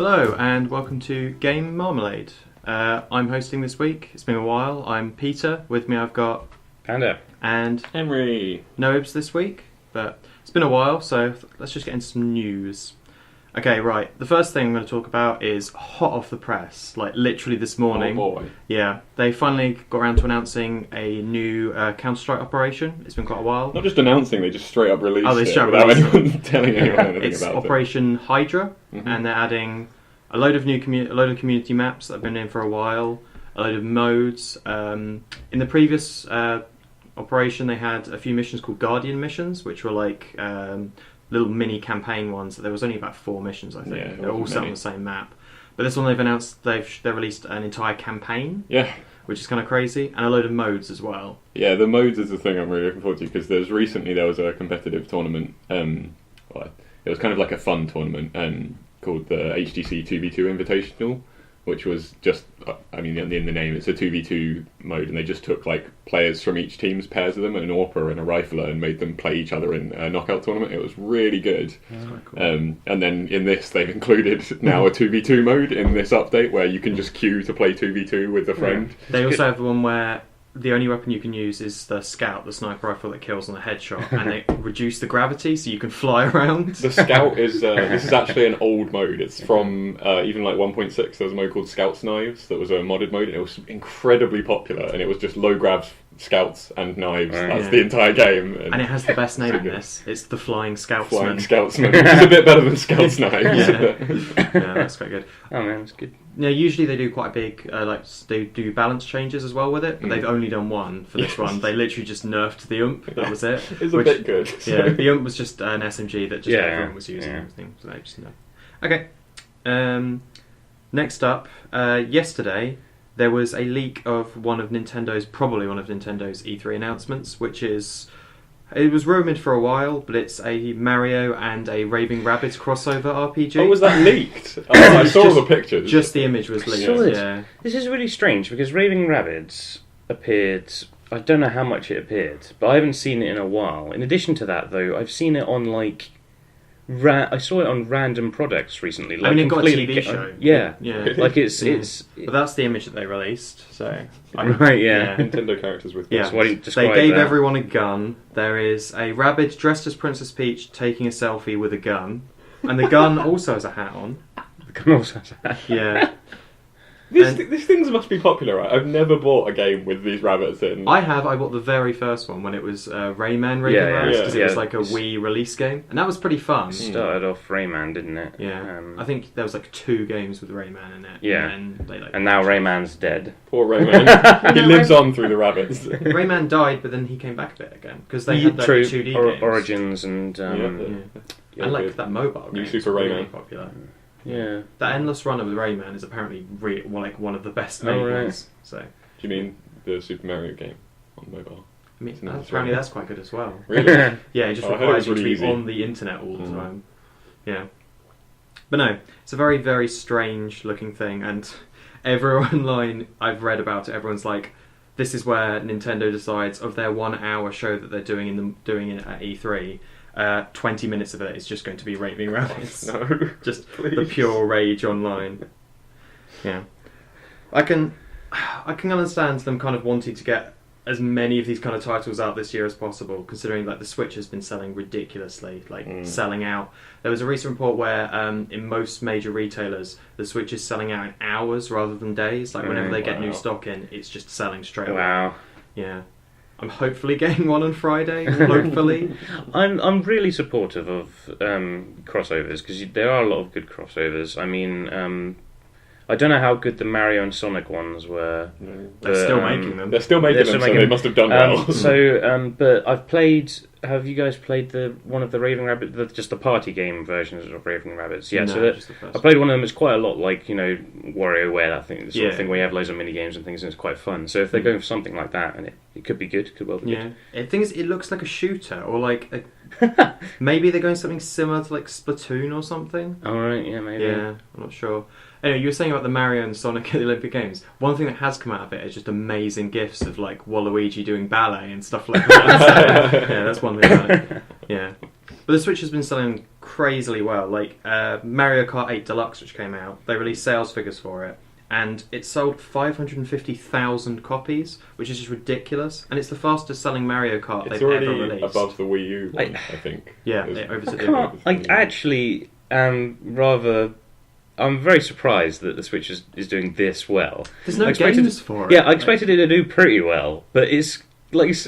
Hello and welcome to Game Marmalade. I'm hosting this week. It's been a while. I'm Peter. With me I've got Panda and Henry. Noibs this week, but it's been a while, so let's just get into some news. Okay, right. The first thing I'm going to talk about is hot off the press, like literally this morning. Oh boy. Yeah, they finally got around to announcing a new Counter-Strike operation. It's been quite a while. Not just announcing, they just straight up released They it straight up without released anyone telling anyone anything It's about Operation Hydra, Mhm. and they're adding a load of community maps that have been in for a while, a load of modes. In the previous operation, they had a few missions called Guardian missions, which were like little mini campaign ones. There was only about 4 missions, I think. Yeah, it They're all wasn't set on many. the same map. But this one they've announced they released an entire campaign, Yeah. which is kind of crazy, and a load of modes as well. Yeah, the modes is the thing I'm really looking forward to because there was a competitive tournament. Well, it was kind of like a fun tournament called the HTC 2v2 Invitational, which was just, in the name, it's a 2v2 mode, and they just took like players from each team's pairs of them, an AWPer and a rifler, and made them play each other in a knockout tournament. It was really good. That's quite cool. And then in this, they've included now a 2v2 mode in this update where you can just queue to play 2v2 with a friend. They also have one where the only weapon you can use is the scout, the sniper rifle that kills on a headshot, and they reduce the gravity so you can fly around. The Scout is this is actually an old mode. It's from even like 1.6. There was a mode called Scout's Knives that was a modded mode, and it was incredibly popular. And it was just low grabs, scouts, and knives. Right. That's Yeah. the entire game. And it has the best name in this. It's the Flying Scoutsman. Flying Scoutsman, which is a bit better than Scout's Knives. Yeah, that's quite good. Oh man, it's good. Yeah, usually they do quite a big, they do balance changes as well with it, but they've only done one for this one. They literally just nerfed the UMP, that was it. It's a bit good. Yeah, the UMP was just an SMG that just Yeah, everyone was using yeah. and everything, so they just know. Okay, next up, yesterday there was a leak of probably one of Nintendo's E3 announcements, which is... It was rumoured for a while, but it's a Mario and a Raving Rabbids crossover RPG. Oh, was that leaked? Oh, I saw all the pictures. Just the image was leaked, saw this. yeah. This is really strange because Raving Rabbids appeared. I don't know how much it appeared, but I haven't seen it in a while. In addition to that, though, I've seen it on like. I saw it on random products recently. Like, it got a completely TV show. Yeah, Yeah. like it's. But that's the image that they released, so... Right, yeah. Nintendo characters with Yeah. So why didn't you They describe gave that? everyone a gun. There is a rabbit dressed as Princess Peach taking a selfie with a gun. And the gun also has a hat on. Yeah. These things must be popular, right? I've never bought a game with these rabbits in. I bought the very first one when it was Rayman Raving Yeah, Rabbids, because it was yeah. like a Wii release game. And that was pretty fun. Started off Rayman, didn't it? Yeah. I think there was like 2 games with Rayman in it. Yeah. And then they And now Rayman's dead. Poor Rayman. He lives on through the rabbits. Rayman died, but then he came back a bit again. Because they Yeah, had like, true. 2D games. Origins and Yeah. Yeah, And like good. that mobile New game Super is really Rayman. popular. yeah. That endless run of Rayman is apparently one of the best made Oh, right. ones. So, Do you mean the Super Mario game on mobile? I mean, It's an endless apparently run. that's quite good as well. Really? Yeah, it just Oh, I heard requires it you was to be really easy. on the internet all the Mm. time. Yeah. But no, it's a very, very strange looking thing, and everyone online I've read about it, everyone's like, this is where Nintendo decides of their 1 hour show that they're doing it at E3. 20 minutes of it is just going to be Raving Rabbids. No. Just Please. the pure rage online. Yeah. I can understand them kind of wanting to get as many of these kind of titles out this year as possible, considering like the Switch has been selling ridiculously, selling out. There was a recent report where in most major retailers the Switch is selling out in hours rather than days. Like whenever they get new stock in, it's just selling straight away. Wow. Yeah. I'm hopefully getting one on Friday. Hopefully. I'm really supportive of crossovers because there are a lot of good crossovers. I mean, I don't know how good the Mario and Sonic ones were. They're still making them. They're still making They're them, still so making they them. must have done well. But I've played. Have you guys played one of the Raving Rabbit, just the party game versions of Raving Rabbids? Yeah, No, so just the first I played one of them. It's quite a lot like WarioWare, that thing, the sort of Yeah. thing where you have loads of mini games and things, and it's quite fun. So if they're going for something like that, and it could be good, could well be Yeah. The thing is, it looks like a shooter, or like maybe they're going something similar to like Splatoon or something. good. All right, yeah, maybe. Yeah, I'm not sure. Anyway, you were saying about the Mario and Sonic at the Olympic Games. One thing that has come out of it is just amazing gifs of like Waluigi doing ballet and stuff like that. So, yeah, that's one thing about it. Yeah. But the Switch has been selling crazily well. Like Mario Kart 8 Deluxe, which came out, they released sales figures for it, and it sold 550,000 copies, which is just ridiculous. And it's the fastest selling Mario Kart It's they've ever already released. above the Wii U one, I think. Yeah, It was- it overtook I the can't. I actually am rather. I'm very surprised that the Switch is doing this well. There's no I expected games for it. Yeah, I expected it to do pretty well, but it's it's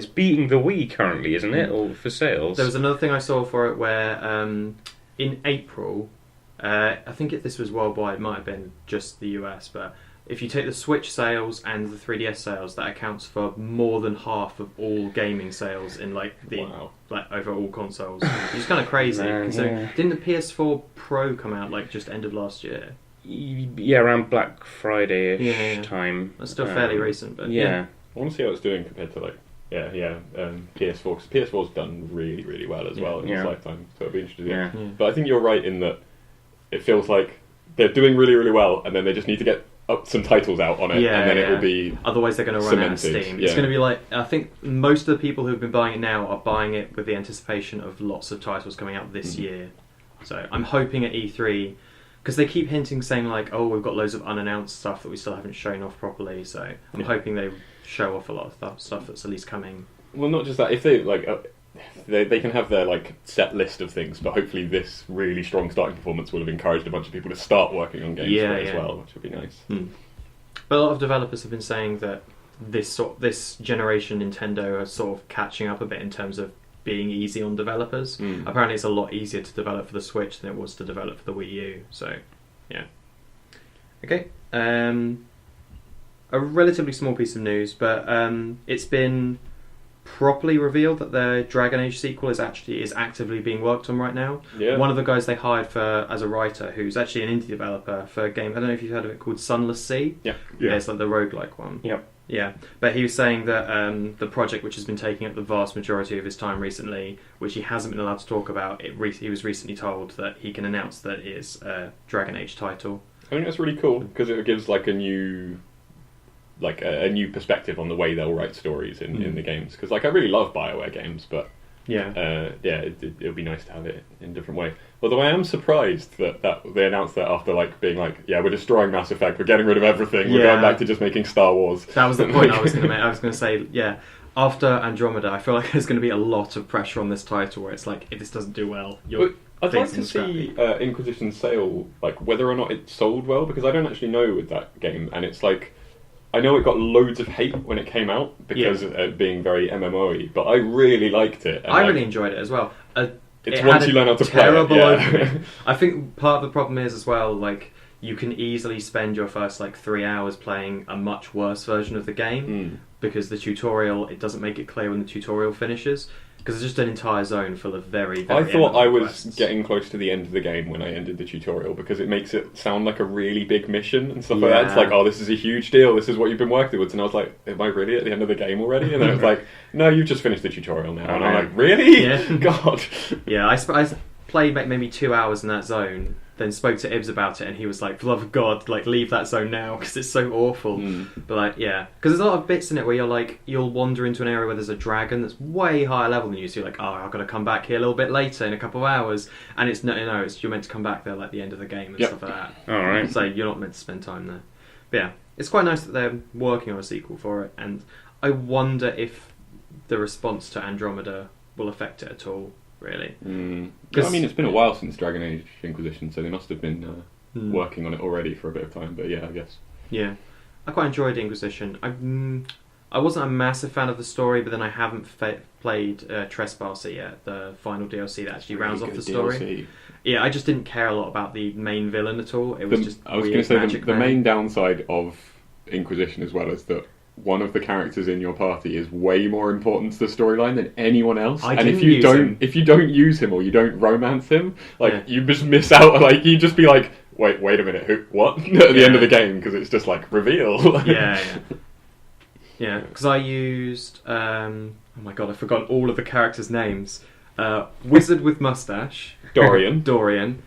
beating the Wii currently, isn't it? Or for sales. There was another thing I saw for it where in April, I think this was worldwide, it might have been just the US, but if you take the Switch sales and the 3DS sales, that accounts for more than half of all gaming sales in Wow. over all consoles. It's kind of crazy. Man, considering- yeah. Didn't the PS4 Pro come out just end of last year? Yeah, around Black Friday-ish Yeah. time. That's still fairly recent, but Yeah. I want to see how it's doing compared to PS4, because PS4's done really, really well as well in its Yeah. lifetime, so it'll be interesting. Yeah. Yeah. But I think you're right in that it feels like they're doing really, really well, and then they just need to get up some titles out on it, Yeah, and then it yeah. will be... Otherwise, they're going to run out of Cemented, steam. yeah. It's going to be like, I think most of the people who've been buying it now are buying it with the anticipation of lots of titles coming out this year. So I'm hoping at E3, because they keep hinting, saying like, oh, we've got loads of unannounced stuff that we still haven't shown off properly. So I'm Yeah. hoping they show off a lot of stuff that's at least coming. Well, not just that, if they, they can have their, set list of things, but hopefully this really strong starting performance will have encouraged a bunch of people to start working on games Yeah, for it as yeah. well, which would be nice. But a lot of developers have been saying that this generation Nintendo are sort of catching up a bit in terms of being easy on developers. Apparently it's a lot easier to develop for the Switch than it was to develop for the Wii U. So, yeah. Okay. A relatively small piece of news, but it's been properly revealed that the Dragon Age sequel is actively being worked on right now. Yeah. One of the guys they hired as a writer, who's actually an indie developer for a game, I don't know if you've heard of it, called Sunless Sea. Yeah. Yeah, it's like the roguelike one. Yep. Yeah, but he was saying that the project, which has been taking up the vast majority of his time recently, which he hasn't been allowed to talk about, he was recently told that he can announce that it is a Dragon Age title. I think that's really cool, because it gives, a new... a new perspective on the way they'll write stories in the games. Because, I really love BioWare games, but... Yeah. It would be nice to have it in a different way. Although I am surprised that they announced that after being we're destroying Mass Effect, we're getting rid of everything, we're going back to just making Star Wars. That was the point I was going to make. I was going to say, yeah, after Andromeda, I feel like there's going to be a lot of pressure on this title where it's like, if this doesn't do well, you're... I'd like to see Inquisition sale, whether or not it sold well, because I don't actually know with that game, and it's I know it got loads of hate when it came out because of it being very MMO-y, but I really liked it. And I really enjoyed it as well. It's once you learn how to play it. Terrible Yeah. opening. I think part of the problem is as well, you can easily spend your first 3 hours playing a much worse version of the game because the tutorial, it doesn't make it clear when the tutorial finishes. Because it's just an entire zone full of very, very I thought MMO I was quests. getting close to the end of the game when I ended the tutorial because it makes it sound like a really big mission and stuff like that. It's Yeah. this is a huge deal, this is what you've been working towards. And I was like, am I really at the end of the game already? And then it was no, you've just finished the tutorial now. And I'm like, really? Yeah. God. Yeah, I played maybe 2 hours in that zone, then spoke to Ibs about it, and he was like, for the love of God, leave that zone now, because it's so awful. But yeah, because there's a lot of bits in it where you'll wander into an area where there's a dragon that's way higher level than you, so you're like, oh, I've got to come back here a little bit later in a couple of hours, and it's you're meant to come back there the end of the game and stuff like that. Alright. So you're not meant to spend time there. But yeah, it's quite nice that they're working on a sequel for it, and I wonder if the response to Andromeda will affect it at all. Really? It's been a while since Dragon Age Inquisition, so they must have been working on it already for a bit of time. But yeah, I guess. Yeah, I quite enjoyed Inquisition. I wasn't a massive fan of the story, but then I haven't played Trespasser yet, the final DLC that actually rounds off the story. DLC. Yeah, I just didn't care a lot about the main villain at all. It was just I was weird going to say magic the man. main downside of Inquisition as well is that one of the characters in your party is way more important to the storyline than anyone else. I and didn't use him. if you don't use him or you don't romance him, Yeah. you just miss out. You just be like, wait a minute, who? What? At the end of the game because it's just reveal. Yeah. Because I used oh my god, I forgot all of the characters' names. Wizard with mustache, Dorian,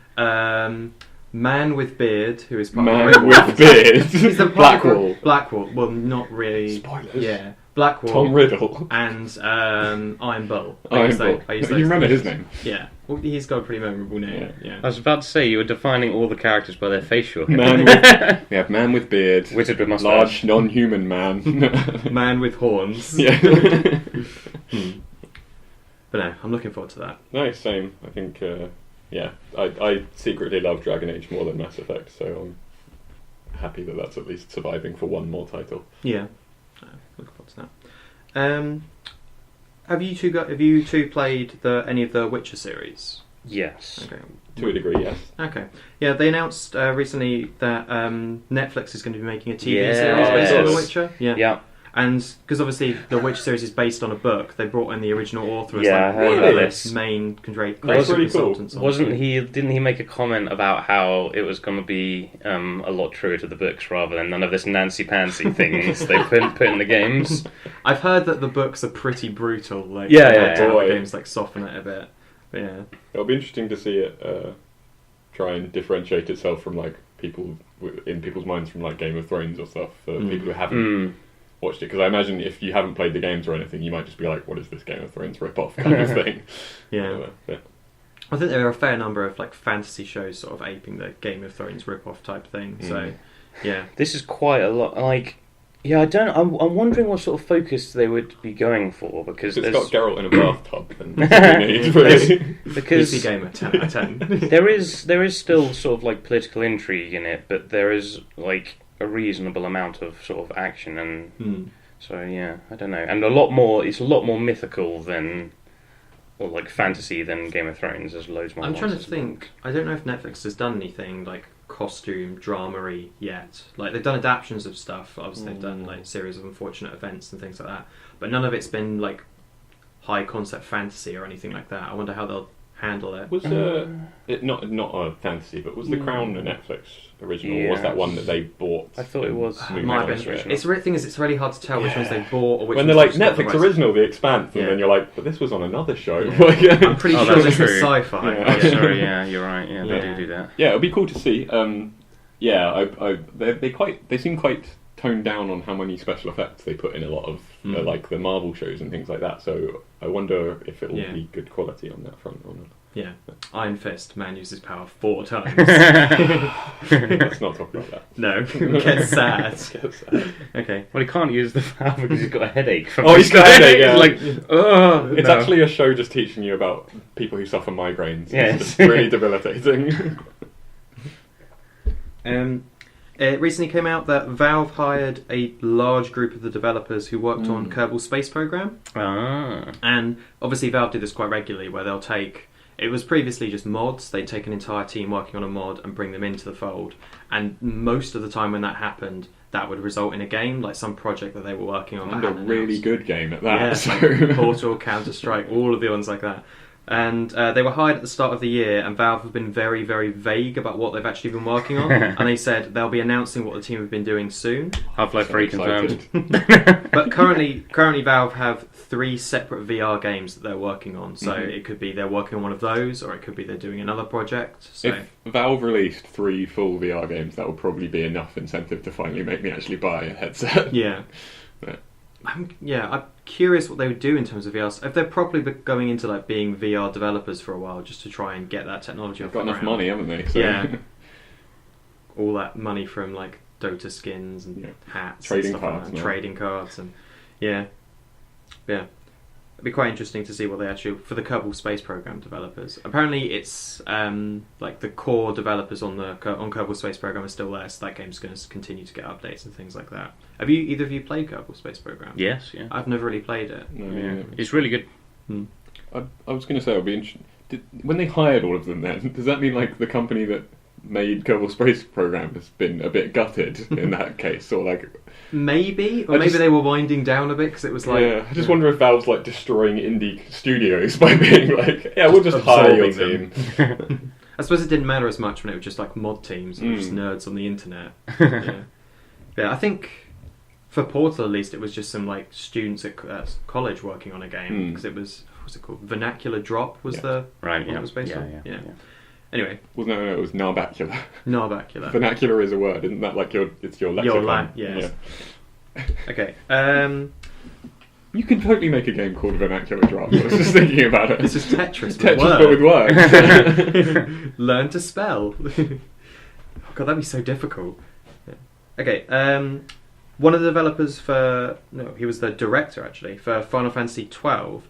man with beard, who is part man of with beard, He's the part of Blackwall. Blackwall. Well, not really. Spoilers. Yeah. Blackwall, Tom Riddle, and Iron Bull. Iron Bull. You remember his name? Yeah. Well, he's got a pretty memorable name. Yeah. I was about to say, you were defining all the characters by their facial hair. We have man with beard, wizard with mustache, large non-human man, man with horns. Yeah. But no, I'm looking forward to that. No, same. I think, I secretly love Dragon Age more than Mass Effect, so I'm happy that that's at least surviving for one more title. Yeah, looking forward to that. Have you two played any of the Witcher series? Yes. Okay. To a degree, yes. Okay. Yeah, they announced recently that Netflix is going to be making a TV Yes. series based on The Witcher. Yeah. And because obviously the Witcher series is based on a book, they brought in the original author as Yeah, I heard one about of this. the main That's really cool. consultants. Didn't he make a comment about how it was going to be a lot truer to the books rather than none of this Nancy Pansy things they put in the games? I've heard that the books are pretty brutal. Like, Yeah. the games like soften it a bit. But yeah. It'll be interesting to see it try and differentiate itself from like people in people's minds from like Game of Thrones or stuff for people who haven't watched it, because I imagine if you haven't played the games or anything, you might just be like, what is this Game of Thrones rip-off kind of thing. Yeah. I think there are a fair number of like fantasy shows sort of aping the Game of Thrones rip-off type thing. So yeah, this is quite a lot. Like, yeah, I'm wondering what sort of focus they would be going for, because it's got Geralt in a bathtub, and that's what you need, really. Because PC gamer 10 out of 10. there is still sort of like political intrigue in it, but there is like a reasonable amount of sort of action, and so yeah, I don't know, and it's a lot more mythical than, or like fantasy than Game of Thrones. There's loads more. I'm trying to think. I don't know if Netflix has done anything like costume dramery yet. Like they've done adaptions of stuff. Obviously, they've done like series of unfortunate events and things like that. But none of it's been like high concept fantasy or anything like that. I wonder how they'll handle it. Was it not a fantasy, but was The Crown a Netflix original? Or was that one that they bought? I thought it was. Might have been. It's the thing is, it's really hard to tell which ones they bought or which when ones they're like they've just got Netflix the rights. original, The Expanse, and then you're like, but this was on another show. Yeah. I'm pretty sure that's this true. is sci-fi. Yeah. Sorry, yeah, you're right. Yeah, they do that. Yeah, it'll be cool to see. They seem quite toned down on how many special effects they put in a lot of like the Marvel shows and things like that. So I wonder if it will be good quality on that front or not. Yeah. Iron Fist, man uses power 4 times. Let's not talk about that. No, gets sad. Okay. Well, he can't use the power because he's got a headache. He's got a headache, yeah. He's like, oh, It's actually a show just teaching you about people who suffer migraines. Yes. It's really debilitating. It recently came out that Valve hired a large group of the developers who worked on Kerbal Space Program. And obviously Valve did this quite regularly, where they'll take... It was previously just mods. They'd take an entire team working on a mod and bring them into the fold. And most of the time when that happened, that would result in a game, like some project that they were working on. And a really good game at that. Yeah, so. like Portal, Counter-Strike, all of the ones like that. And they were hired at the start of the year, and Valve have been very, very vague about what they've actually been working on. And they said they'll be announcing what the team have been doing soon. Half-Life 3 confirmed. But currently Valve have 3 separate VR games that they're working on. So it could be they're working on one of those, or it could be they're doing another project. So if Valve released 3 full VR games, that would probably be enough incentive to finally make me actually buy a headset. Yeah. I'm curious what they would do in terms of VR. If they're probably going into like being VR developers for a while, just to try and get that technology off the ground. Got enough money, haven't they? So. Yeah. All that money from like Dota skins and hats, trading and stuff cards, like that, trading cards, and yeah. It'd be quite interesting to see what they actually for the Kerbal Space Program developers. Apparently, it's like the core developers on Kerbal Space Program are still there, so that game's going to continue to get updates and things like that. Have either of you played Kerbal Space Program? Yes, yeah. I've never really played it. No, It's really good. I was going to say it'll be interesting. When they hired all of them, then does that mean like the company that made Kerbal Space Program has been a bit gutted in that case, or like maybe they were winding down a bit because it was like I just wonder if Valve's like destroying indie studios by being like we'll just hire your team. I suppose it didn't matter as much when it was just like mod teams and just nerds on the internet. Yeah, I think for Portal at least it was just some like students at college working on a game because it was what's it called, Vernacular Drop was the right it was based on. Yeah. Anyway. Well, no, it was Narbacular. Narbacular. Vernacular is a word, isn't that like your lexicon? Your yes. Okay. You can totally make a game called Vernacular Draft. I was just thinking about it. This is Tetris. Tetris, but with words. Learn to spell. Oh, God, that'd be so difficult. Yeah. Okay. One of the developers he was the director actually for Final Fantasy XII.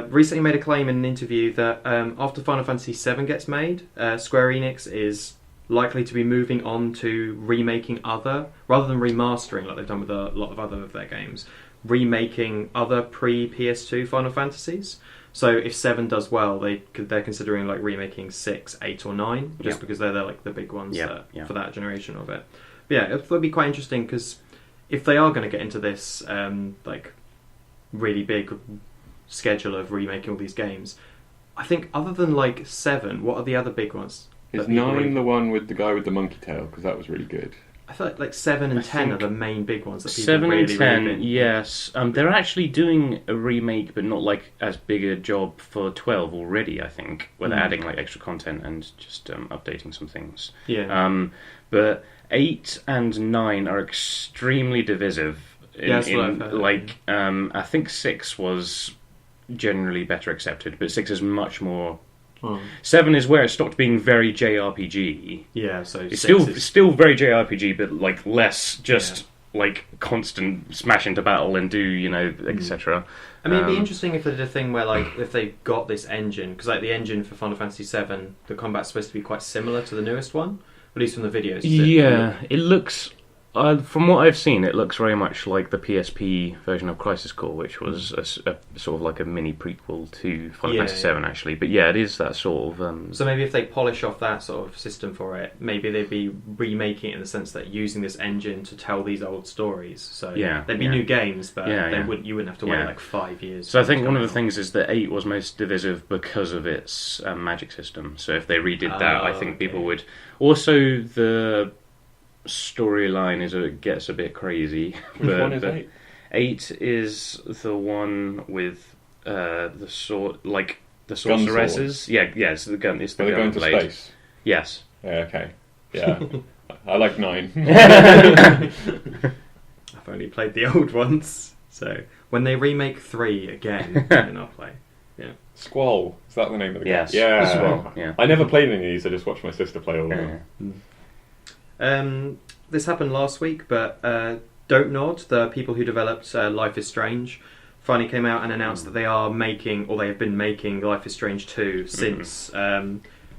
Recently made a claim in an interview that after Final Fantasy VII gets made, Square Enix is likely to be moving on to remaking rather than remastering like they've done with a lot of other of their games, remaking other pre-PS2 Final Fantasies. So if 7 does well, they're considering like remaking 6, 8 or 9, just because they're like the big ones for that generation of it. But yeah, it would be quite interesting because if they are going to get into this like really big schedule of remaking all these games, I think other than like 7, what are the other big ones? Is 9 the one with the guy with the monkey tail? Because that was really good. I feel like 7 and 10 are the main big ones that people 7 really, and 10, really yes. They're actually doing a remake, but not like as big a job for 12 already, I think, where they're adding like extra content and just updating some things. Yeah. But 8 and 9 are extremely divisive. That's what I've heard. I think 6 was generally better accepted, but 6 is much more. 7 is where it stopped being very JRPG. Yeah, so it's still very JRPG, but like less just like constant smash into battle and do etc. I mean, it'd be interesting if they did a thing where like if they got this engine, because like the engine for Final Fantasy VII, the combat's supposed to be quite similar to the newest one, at least from the videos. It looks. From what I've seen, it looks very much like the PSP version of Crisis Core, which was a sort of like a mini prequel to Final Fantasy VII, actually. But yeah, it is that sort of... So maybe if they polish off that sort of system for it, maybe they'd be remaking it in the sense that using this engine to tell these old stories. So there'd be new games, but you wouldn't have to wait like 5 years. So I think one of the things is that 8 was most divisive because of its magic system. So if they redid that, I think people would... Also, the storyline gets a bit crazy. Which one is 8? 8 is the one with the sorceresses. It's the gun. It's the gun going to blade. Space. Yes. Yeah. Okay. Yeah. I like 9. I've only played the old ones, so when they remake 3 again, then I'll play. Yeah. Squall. Is that the name of the game? Yes. Yeah. Squall. Yeah. I never played any of these. I just watched my sister play all of them. This happened last week, but Don't Nod, the people who developed Life is Strange, finally came out and announced that they are making, or they have been making, Life is Strange 2 since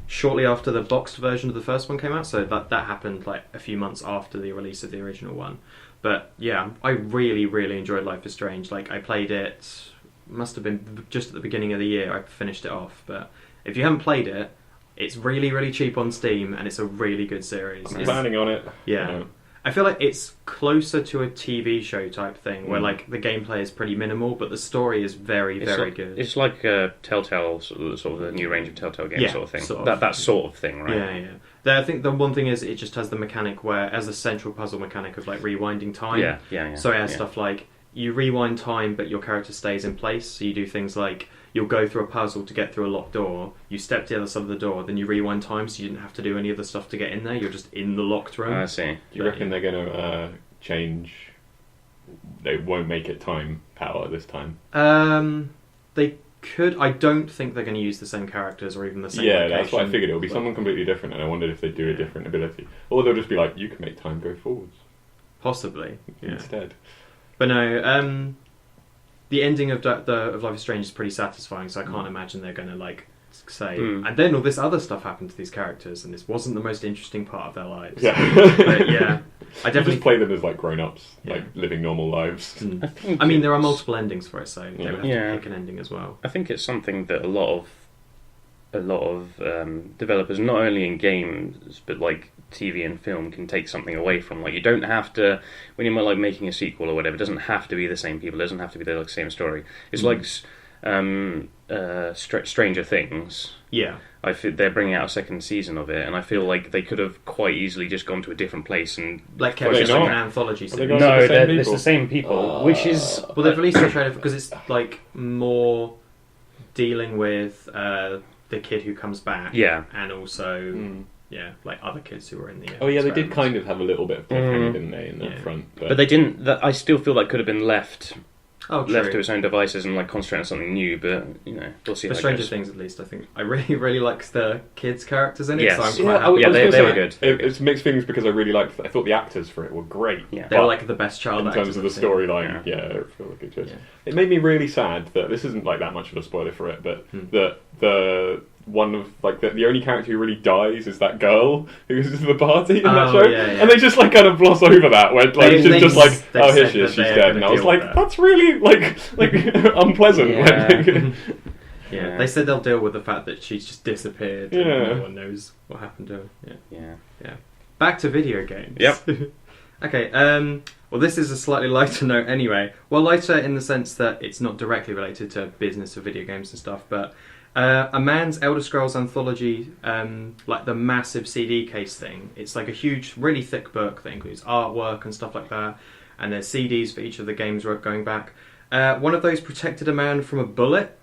shortly after the boxed version of the first one came out. So that happened like a few months after the release of the original one. But yeah, I really, really enjoyed Life is Strange. Like I played it, must have been just at the beginning of the year. I finished it off. But if you haven't played it, it's really, really cheap on Steam, and it's a really good series. I'm planning on it. Yeah. I feel like it's closer to a TV show type thing, where like the gameplay is pretty minimal, but the story is very, very good. It's like a Telltale, sort of the new range of Telltale games sort of thing. That sort of thing, right? Yeah. I think the one thing is it just has the mechanic where, as a central puzzle mechanic of like rewinding time. Yeah. So it has stuff like you rewind time, but your character stays in place. So you do things like you'll go through a puzzle to get through a locked door, you step to the other side of the door, then you rewind time so you didn't have to do any of the stuff to get in there, you're just in the locked room. I see. Do you reckon they're going to change... They won't make it time power this time? They could. I don't think they're going to use the same characters or even the same location. That's what I figured. It'll be someone completely different, and I wondered if they'd do a different ability. Or they'll just be like, you can make time go forwards. Possibly. Instead. But no, the ending of Life is Strange is pretty satisfying, so I can't imagine they're going to like say, and then all this other stuff happened to these characters, and this wasn't the most interesting part of their lives. Yeah, but yeah, I definitely just play them as like grown-ups, like living normal lives. I mean, there are multiple endings for it, so they would have to pick an ending as well. I think it's something that a lot of developers, not only in games but like TV and film, can take something away from. Like, you don't have to, when you're like making a sequel or whatever, it doesn't have to be the same people, it doesn't have to be the same story. It's like Stranger Things. Yeah, I feel they're bringing out a second season of it, and I feel like they could have quite easily just gone to a different place and like kept it like an anthology series. No, it's the same people, which is they've released a trailer because it's like more dealing with the kid who comes back. Yeah, and also like other kids who were in the. Oh yeah, they did experiments. kind of have a little bit of cliffhanger, didn't they, in that front? But they didn't. I still feel like could have been left Oh, true. left to its own devices and like concentrate on something new. But we'll see. For how it Stranger goes. Things, at least, I think I really liked the kids' characters in it. Yes. So I'm Yeah, quite happy. Yeah, was they gonna were say, good. It's mixed feelings because I thought the actors for it were great. Yeah. They're But like the best child in actors terms of the I've seen. storyline, it felt like a good choice. Yeah. It made me really sad that this isn't like that much of a spoiler for it, but that one of like the only character who really dies is that girl who's at the party in that show, and they just like kind of gloss over that when like she's just like, oh, here she is, she's dead, and I was like, that's really like unpleasant. Yeah. Yeah, they said they'll deal with the fact that she's just disappeared and no one knows what happened to her. Yeah. Back to video games. Yep. Okay, well this is a slightly lighter note anyway. Well, lighter in the sense that it's not directly related to business of video games and stuff, but a man's Elder Scrolls Anthology, like the massive CD case thing, it's like a huge, really thick book that includes artwork and stuff like that, and there's CDs for each of the games we're going back. One of those protected a man from a bullet.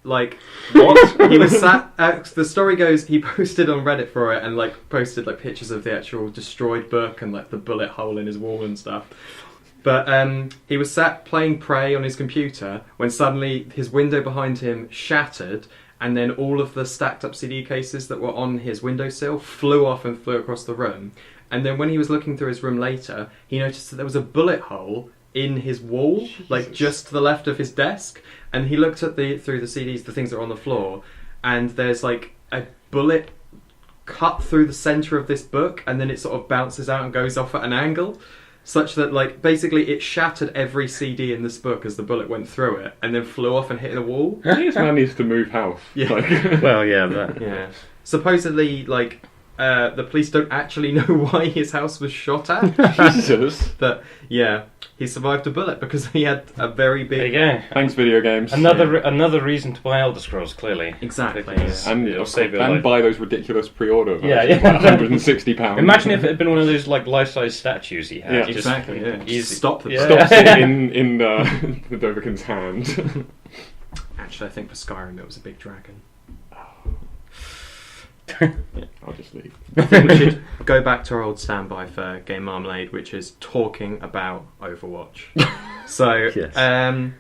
Like, what? He was sat. The story goes, he posted on Reddit for it and like posted like pictures of the actual destroyed book and like the bullet hole in his wall and stuff. But he was sat playing Prey on his computer when suddenly his window behind him shattered, and then all of the stacked up CD cases that were on his windowsill flew off and flew across the room. And then when he was looking through his room later, he noticed that there was a bullet hole in his wall, like just to the left of his desk. And he looked at through the CDs, the things that are on the floor, and there's like a bullet cut through the centre of this book, and then it sort of bounces out and goes off at an angle, such that like basically it shattered every CD in this book as the bullet went through it, and then flew off and hit the wall. This man needs to move house. Yeah. Like, Well, yeah. Yeah. Supposedly, like, the police don't actually know why his house was shot at. Jesus. But yeah, he survived a bullet because he had a very There you big. go. Thanks, video games. Another reason to buy Elder Scrolls. Clearly, Exactly. Because And, it'll save your and life. buy those ridiculous pre-order versions, Yeah, yeah. like £160. Imagine if it had been one of those like life-size statues he had. Yeah, Just Exactly. Yeah. easy. Stop the. Yeah. Stops it in the Dovahkiin's hand. Actually, I think for Skyrim it was a big dragon. I'll just leave. I think we should go back to our old standby for Game Marmalade, which is talking about Overwatch. So, Yes.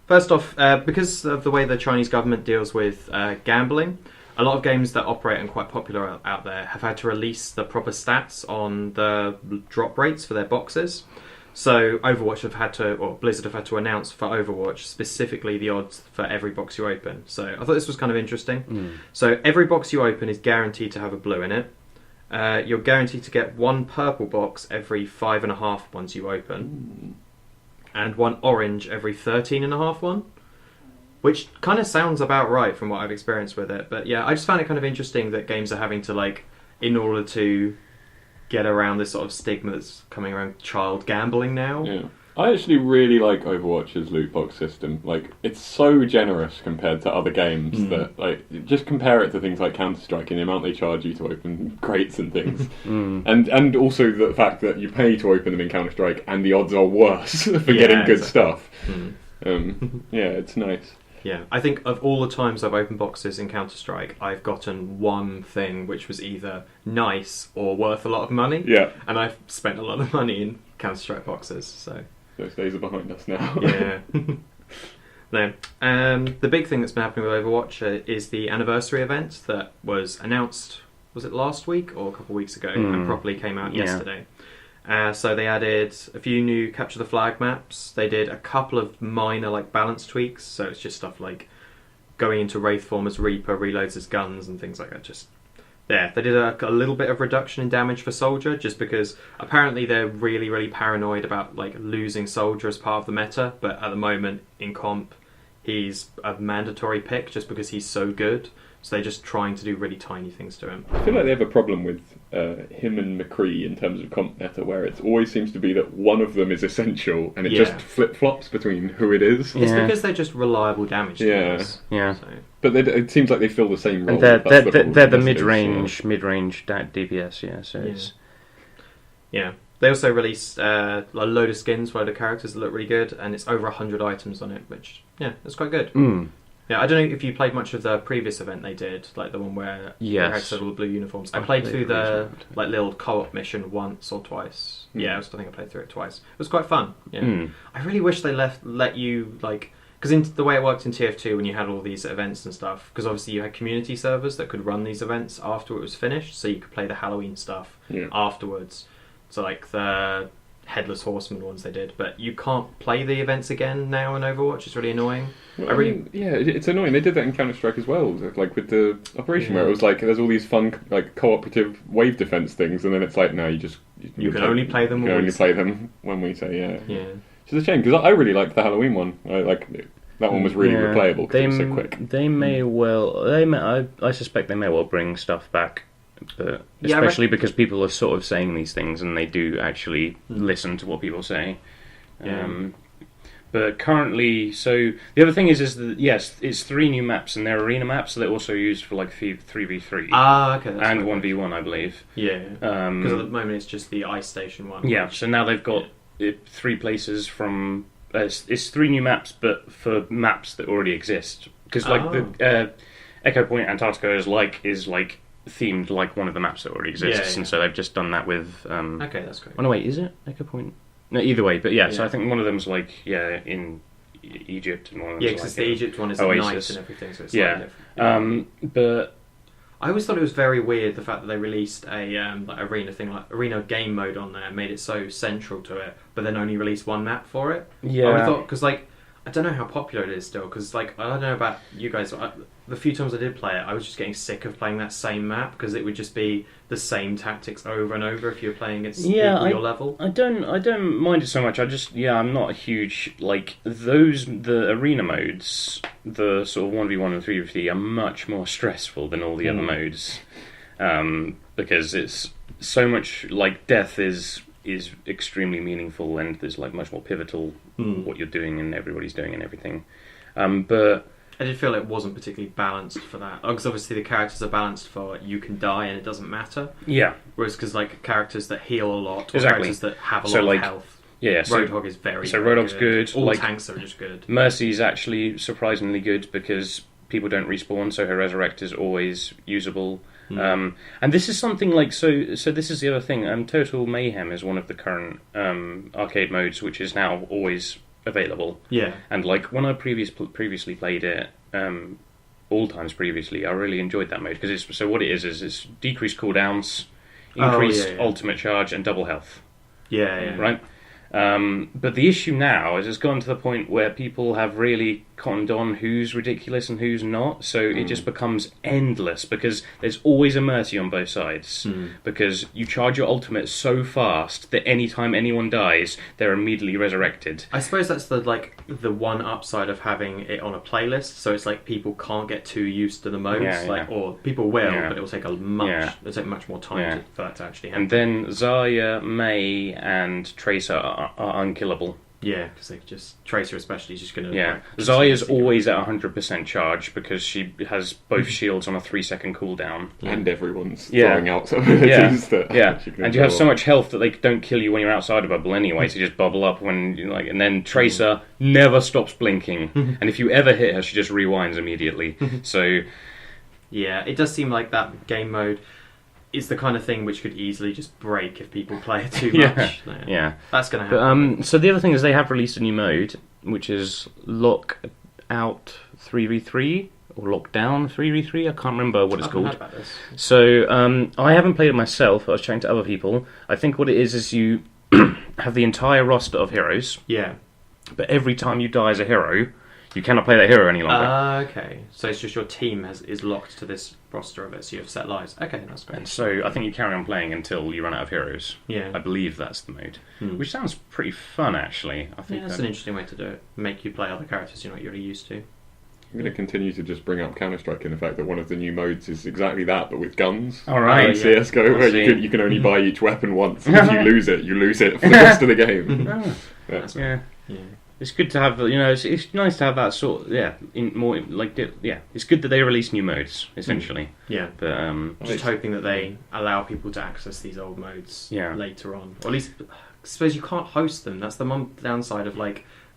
first off, because of the way the Chinese government deals with gambling, a lot of games that operate and quite popular out there have had to release the proper stats on the drop rates for their boxes. So Overwatch have had to, or Blizzard have had to announce for Overwatch specifically the odds for every box you open. So I thought this was kind of interesting. So every box you open is guaranteed to have a blue in it. You're guaranteed to get one purple box every 5.5 ones you open, and one orange every 13.5 one, which kind of sounds about right from what I've experienced with it. But yeah, I just found it kind of interesting that games are having to, like, in order to get around this sort of stigma that's coming around child gambling now. Yeah. I actually really like Overwatch's loot box system. Like, it's so generous compared to other games that, like, just compare it to things like Counter-Strike and the amount they charge you to open crates and things. And also the fact that you pay to open them in Counter-Strike and the odds are worse for getting good stuff. Yeah, it's nice. Yeah, I think of all the times I've opened boxes in Counter-Strike, I've gotten one thing which was either nice or worth a lot of money. Yeah. And I've spent a lot of money in Counter-Strike boxes, so... Those days are behind us now. Yeah. No. The big thing that's been happening with Overwatch is the anniversary event that was announced, was it last week or a couple of weeks ago, and properly came out yesterday. So they added a few new capture the flag maps. They did a couple of minor like balance tweaks. So it's just stuff like going into Wraith form as Reaper, reloads as guns and things like that. Just there. They did a little bit of reduction in damage for Soldier, just because apparently they're really, really paranoid about like losing Soldier as part of the meta. But at the moment in comp, he's a mandatory pick just because he's so good. So they're just trying to do really tiny things to him. I feel like they have a problem with him and McCree in terms of comp meta, where it always seems to be that one of them is essential, and it just flip-flops between who it is. It's because they're just reliable damage dealers. Yeah. So. But it seems like they fill the same role. And they're the mid-range. mid-range DPS. Yeah. So it's Yeah. They also released a load of skins for a load of characters that look really good, and it's over 100 items on it, which, yeah, it's quite good. Yeah, I don't know if you played much of the previous event they did, like the one where they had sort of all the blue uniforms. I played through the like little co-op mission once or twice. Yeah, I think I played through it twice. It was quite fun. Yeah, I really wish they let you like. Because the way it worked in TF2 when you had all these events and stuff, because obviously you had community servers that could run these events after it was finished, so you could play the Halloween stuff afterwards. So like the Headless Horseman ones they did, but you can't play the events again now in Overwatch. It's really annoying. Well, it's annoying. They did that in Counter-Strike as well, like with the Operation where it was like there's all these fun like cooperative wave defense things, and then it's like no, you can only play them. You can only play them when we say yeah. It's a shame because I really liked the Halloween one. That one was really replayable because it was so quick. They may well. I suspect they may well bring stuff back, but especially because people are sort of saying these things and they do actually listen to what people say. Yeah. But currently, so the other thing is that yes, it's 3 new maps and they're arena maps, so they're also used for like 3v3. Okay. That's and 1v1, I believe. Yeah. Because at the moment it's just the ice station one. Yeah. So now they've got 3 places from. It's 3 new maps, but for maps that already exist. Because the Echo Point Antarctica is themed like one of the maps that already exists, and so they've just done that with. Okay, that's great. Oh no, wait, is it Echo Point? No, either way, but so I think one of them's in Egypt, and one of them's because the Egypt one is Oasis. at night and everything, so it's slightly different. But I always thought it was very weird the fact that they released a arena thing, like arena game mode on there, and made it so central to it, but then only released 1 map for it. Yeah, I thought because I don't know how popular it is still, because I don't know about you guys. The few times I did play it, I was just getting sick of playing that same map because it would just be the same tactics over and over if you were playing against people your level. I don't mind it so much. I'm not a huge the arena modes, the sort of 1v1 and 3v3 are much more stressful than all the other modes, because it's so much like death is extremely meaningful and there's like much more pivotal what you're doing and everybody's doing and everything. But I did feel it wasn't particularly balanced for that. Because obviously the characters are balanced for you can die and it doesn't matter. Yeah. Whereas because like characters that heal a lot, or characters that have a lot of health. Yeah, Roadhog is very Roadhog's good. All tanks are just good. Mercy's actually surprisingly good because people don't respawn, so her resurrect is always usable. And this is something like so this is the other thing. Total Mayhem is one of the current arcade modes, which is now always available. Yeah. And like when I previously played it, all times previously, I really enjoyed that mode because what it is it's decreased cooldowns, increased ultimate charge, and double health. Yeah. Right. But the issue now is it's gone to the point where people have really cottoned on who's ridiculous and who's not, so it just becomes endless because there's always a mercy on both sides because you charge your ultimate so fast that anytime anyone dies they're immediately resurrected. I suppose that's the one upside of having it on a playlist, so it's like people can't get too used to the modes, or people will, but it will take it'll take much more time for that to actually happen. And then Zarya, Mei and Tracer are unkillable. Yeah, because they just Tracer especially is just going to. Yeah, Zarya's always at 100% charge because she has both shields on a 3-second cooldown, and everyone's throwing out abilities and you have so much health that they don't kill you when you're outside a bubble anyway. So you just bubble up when and then Tracer never stops blinking, and if you ever hit her, she just rewinds immediately. So yeah, it does seem like that game mode is the kind of thing which could easily just break if people play it too much. Yeah. That's going to happen. But, so the other thing is they have released a new mode, which is Lock Out 3v3, or Lockdown 3v3, I can't remember what it's called. Heard about this. So I haven't played it myself, I was chatting to other people. I think what it is you have the entire roster of heroes. Yeah. But every time you die as a hero, you cannot play that hero any longer. Okay. So it's just your team is locked to this roster of it, so you have set lives. Okay, that's great. And so I think you carry on playing until you run out of heroes. Yeah. I believe that's the mode. Which sounds pretty fun, actually. I think that's an interesting way to do it. Make you play other characters you're not really used to. I'm going to continue to just bring up Counter-Strike in the fact that one of the new modes is exactly that, but with guns. All right. Like CSGO, where you can only buy each weapon once, and if you lose it for the rest of the game. Yeah. It's good to have, it's nice to have that sort. It's good that they release new modes, essentially. Yeah, but just hoping that they allow people to access these old modes later on, or at least I suppose you can't host them. That's the downside of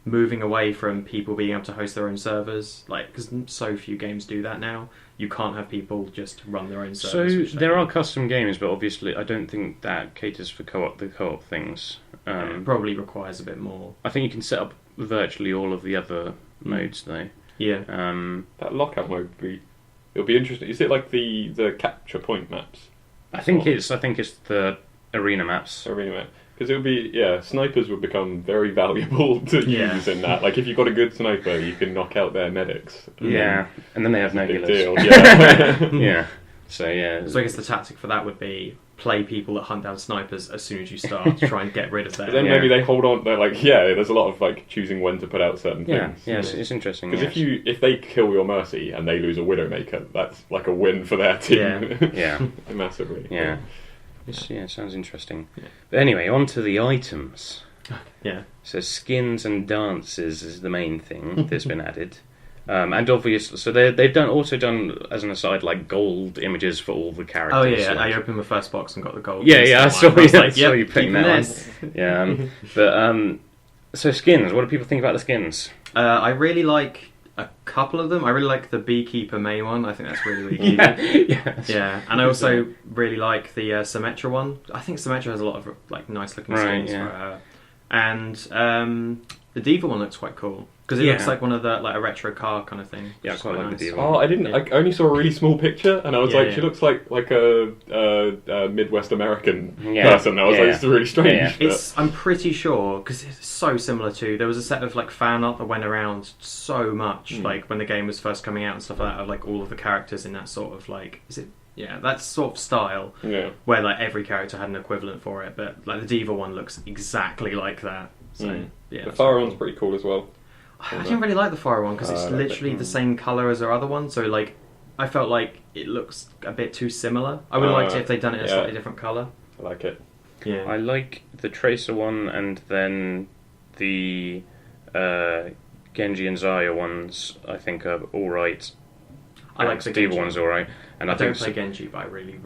moving away from people being able to host their own servers, like because so few games do that now. You can't have people just run their own servers. So there are custom games, but obviously I don't think that caters for the co-op things. It probably requires a bit more. I think you can set up virtually all of the other modes though. Yeah. That lockout mode it'll be interesting. Is it like the capture point maps? I think it's the arena maps. Arena map. Because it would be, snipers would become very valuable to use in that. Like, if you've got a good sniper, you can knock out their medics. And then they have no healers. Deal. Yeah. So I guess the tactic for that would be play people that hunt down snipers as soon as you start to try and get rid of them. But then maybe they hold on. They're like, there's a lot of like choosing when to put out certain things. Yeah, it's interesting. Because if they kill your Mercy and they lose a Widowmaker, that's like a win for their team. Yeah. Massively. Yeah. It sounds interesting. Yeah. But anyway, on to the items. Yeah. So skins and dances is the main thing that's been added. And obviously, so they've also done, as an aside, like gold images for all the characters. Oh yeah, like, I opened the first box and got the gold. I saw you putting that this. on. Yeah, but so skins. What do people think about the skins? I really like a couple of them. I really like the Beekeeper May one. I think that's really cute. Yeah. And I also really like the Symmetra one. I think Symmetra has a lot of like nice looking skins for her. And the Diva one looks quite cool. Because it looks like one of the like a retro car kind of thing. Yeah, I quite like the Diva. Oh, I didn't. I only saw a really small picture, and I was like, she looks like a Midwest American person. I was like, it's really strange. Yeah. I'm pretty sure because it's so similar to. There was a set of like fan art that went around so much, like when the game was first coming out and stuff like that, of like all of the characters in that sort of like that sort of style. Yeah. Where like every character had an equivalent for it, but like the Diva one looks exactly like that. So the Fire one's pretty cool as well. I didn't really like the Fire one because it's literally the same colour as our other one, so like I felt like it looks a bit too similar. I would have liked it if they'd done it in a slightly different colour. I like it. Yeah. I like the Tracer one, and then the Genji and Zarya ones I think are alright. I like the Diva one's alright. And I don't think play Genji, but I really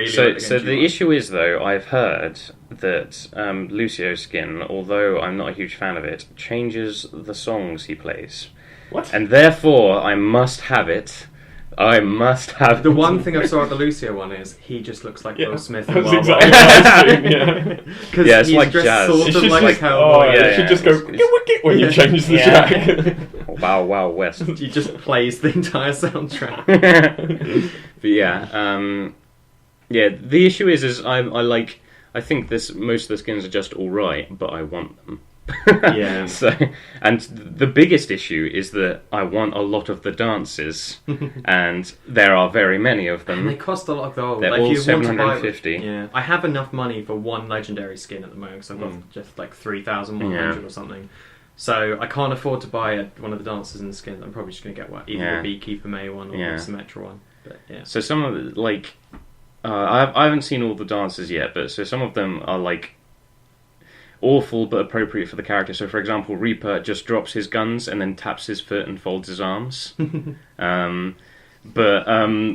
So like the so Genji the one. issue is, though, I've heard that Lucio's skin, although I'm not a huge fan of it, changes the songs he plays. What? And therefore, I must have it. I must have The it. one thing I saw at the Lucio one is he just looks like Will Smith in That's Wild exactly Wild what I was doing, Because it's he's like dressed jazz. sort It of should like just- a cowboy. it should just go when you change the track. Wow, wow, West. He just plays the entire soundtrack. But the issue is I think most of the skins are just alright, but I want them. Yeah. And the biggest issue is that I want a lot of the dances, and there are very many of them. And they cost a lot of gold. They're like, all if you want to buy- $750. I have enough money for one legendary skin at the moment because I've got just like 3,100 or something. So I can't afford to buy one of the dancers and the skins. I'm probably just going to get either the Beekeeper May one or the Symmetra one. But, So some of the, I haven't seen all the dances yet, but so some of them are like awful but appropriate for the character. So for example, Reaper just drops his guns and then taps his foot and folds his arms. But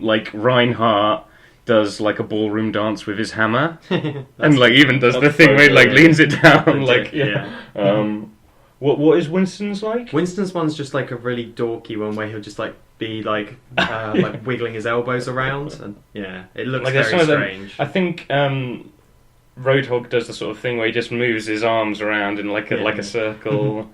like Reinhardt does like a ballroom dance with his hammer, and like even does the thing where he like leans it down. What is Winston's like? Winston's one's just like a really dorky one where he'll just like be like like wiggling his elbows around, and it looks Like, very some of them- strange. I think Roadhog does the sort of thing where he just moves his arms around in like a circle.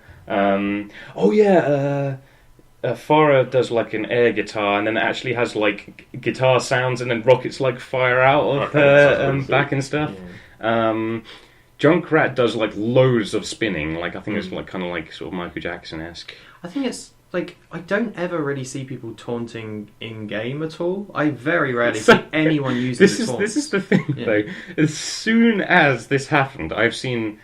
Farah does like an air guitar, and then it actually has like guitar sounds, and then rockets like fire out of her back and stuff. Junkrat does like loads of spinning, like I think it's like kind of like sort of Michael Jackson-esque. I think it's like I don't ever really see people taunting in game at all. I very rarely see anyone using the taunt. This is the thing though. As soon as this happened, I think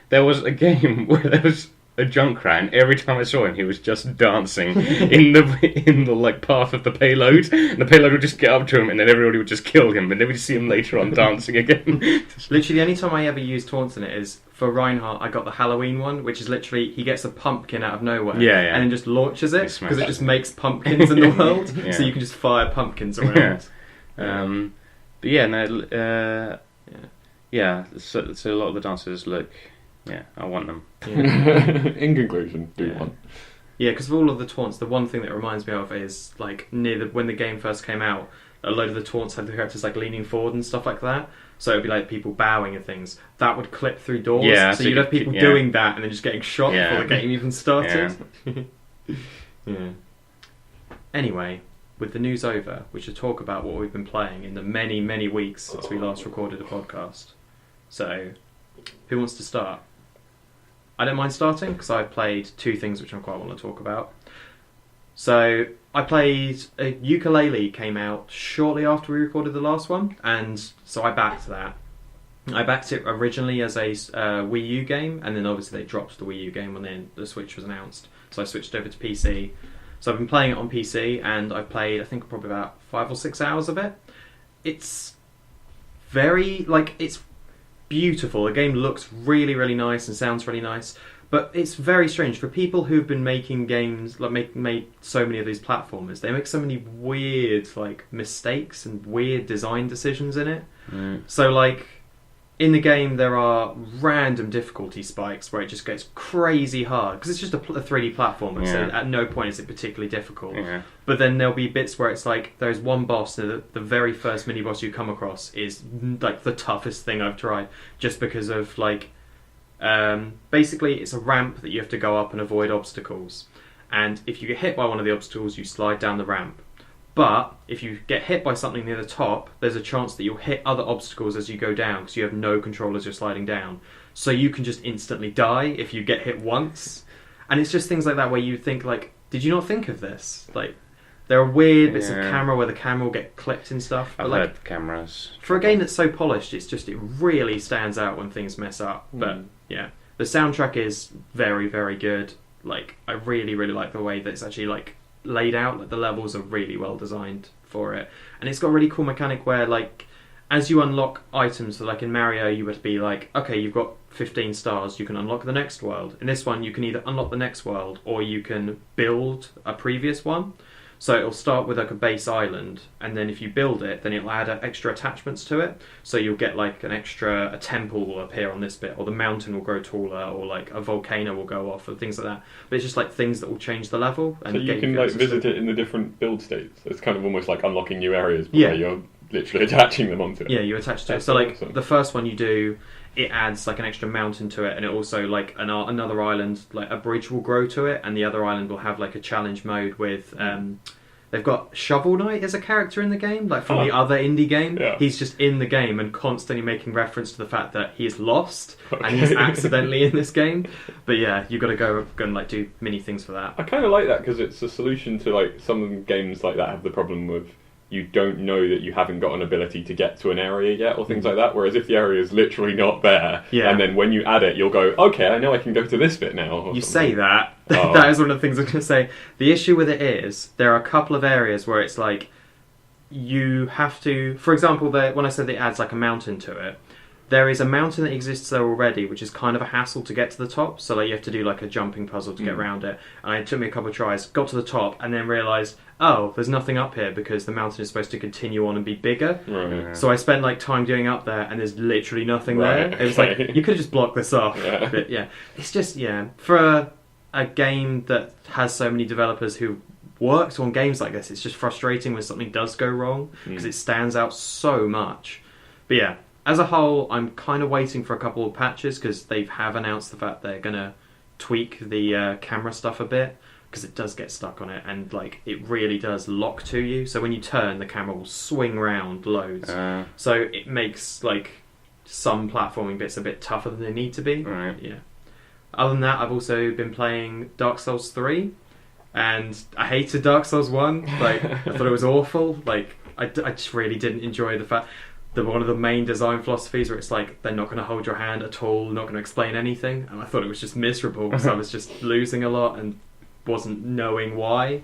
there was a game where there was a Junkrat, and every time I saw him, he was just dancing in the like path of the payload. And the payload would just get up to him, and then everybody would just kill him, and then we'd see him later on dancing again. Literally, the only time I ever use taunts in it is for Reinhardt. I got the Halloween one, which is literally he gets a pumpkin out of nowhere, and then just launches it because it just makes pumpkins in the world, so you can just fire pumpkins around. So a lot of the dancers look Yeah, I want them. In conclusion, do Yeah. one. Yeah, because of all of the taunts, the one thing that reminds me of is like when the game first came out, a load of the taunts had the characters like leaning forward and stuff like that. So it'd be like people bowing and things. That would clip through doors. Yeah, so so you'd you have people could- doing that and then just getting shot Yeah. before the game even started. Yeah. Anyway, with the news over, we should talk about what we've been playing in the many, many weeks since we last recorded a podcast. So, who wants to start? I don't mind starting because I've played two things which I quite want to talk about. So, I played Ukulele came out shortly after we recorded the last one, and so I backed that. I backed it originally as a Wii U game, and then obviously they dropped the Wii U game when the Switch was announced. So I switched over to PC. So I've been playing it on PC, and I've played, I think, probably about 5 or 6 hours of it. It's very, it's beautiful. The game looks really, really nice and sounds really nice. But it's very strange for people who've been making games, made so many of these platformers. They make so many weird, mistakes and weird design decisions in it. So, in the game, there are random difficulty spikes where it just gets crazy hard because it's just a 3D platformer. So at no point is it particularly difficult. Yeah. But then there'll be bits where it's like there's one boss, and the very first mini boss you come across is the toughest thing I've tried, just because of basically it's a ramp that you have to go up and avoid obstacles. And if you get hit by one of the obstacles, you slide down the ramp. But if you get hit by something near the top, there's a chance that you'll hit other obstacles as you go down because you have no control as you're sliding down. So you can just instantly die if you get hit once. And it's just things like that where you think, did you not think of this? There are weird bits of camera where the camera will get clipped and stuff. I've But heard cameras. for a game that's so polished, it really stands out when things mess up. But yeah, the soundtrack is very, very good. I really, really like the way that it's actually laid out. The levels are really well designed for it, and it's got a really cool mechanic where as you unlock items, so in Mario you would be okay, you've got 15 stars, you can unlock the next world. In this one you can either unlock the next world or you can build a previous one. So it'll start with a base island, and then if you build it, then it'll add extra attachments to it. So you'll get a temple will appear on this bit, or the mountain will grow taller, or a volcano will go off, or things like that. But it's just things that will change the level. And So you can visit it in the different build states. It's kind of almost like unlocking new areas, but where you're literally attaching them onto it. Yeah, you attach to it. That's So awesome. the first one you do, it adds an extra mountain to it, and it also another island, a bridge will grow to it, and the other island will have a challenge mode with they've got Shovel Knight as a character in the game, from the other indie game. Yeah. He's just in the game and constantly making reference to the fact that he's lost and he's accidentally in this game. But yeah, you've got to go and do mini things for that. I kind of like that because it's a solution to some games like that have the problem with you don't know that you haven't got an ability to get to an area yet or things like that, whereas if the area is literally not there, and then when you add it you'll go, okay, I know I can go to this bit now. You say that. Oh. That is one of the things I was going to say. The issue with it is there are a couple of areas where it's you have to, for example, when I said it adds a mountain to it, there is a mountain that exists there already, which is kind of a hassle to get to the top. So you have to do a jumping puzzle to get around it. And it took me a couple of tries, got to the top, and then realised, oh, there's nothing up here because the mountain is supposed to continue on and be bigger. Right. So I spent time going up there, and there's literally nothing Right, there. It was okay. you could have just blocked this off. Yeah. But yeah, it's just for a game that has so many developers who worked on games like this, it's just frustrating when something does go wrong because it stands out so much. But yeah, as a whole, I'm kind of waiting for a couple of patches because they have announced the fact they're going to tweak the camera stuff a bit because it does get stuck on it, and it really does lock to you. So when you turn, the camera will swing round loads. So it makes some platforming bits a bit tougher than they need to be. Right. Yeah. Other than that, I've also been playing Dark Souls 3, and I hated Dark Souls 1. I thought it was awful. I just really didn't enjoy the fact that one of the main design philosophies where it's they're not going to hold your hand at all, not going to explain anything, and I thought it was just miserable because I was just losing a lot and wasn't knowing why.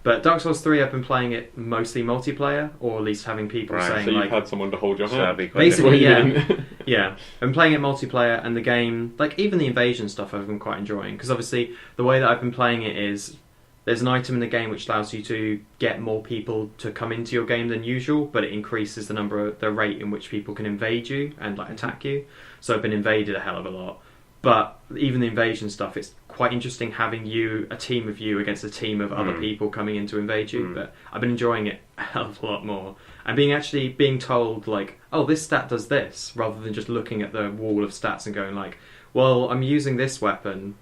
But Dark Souls 3, I've been playing it mostly multiplayer, or at least having people saying So you've had someone to hold your So hand. that'd be quite basically, difficult. yeah. I'm playing it multiplayer, and the game, even the invasion stuff, I've been quite enjoying because obviously the way that I've been playing it is there's an item in the game which allows you to get more people to come into your game than usual, but it increases the rate in which people can invade you and attack you. So I've been invaded a hell of a lot. But even the invasion stuff, it's quite interesting having a team of you against a team of other people coming in to invade you. But I've been enjoying it a hell of a lot more. And being told, like, oh, this stat does this, rather than just looking at the wall of stats and going like, well, I'm using this weapon,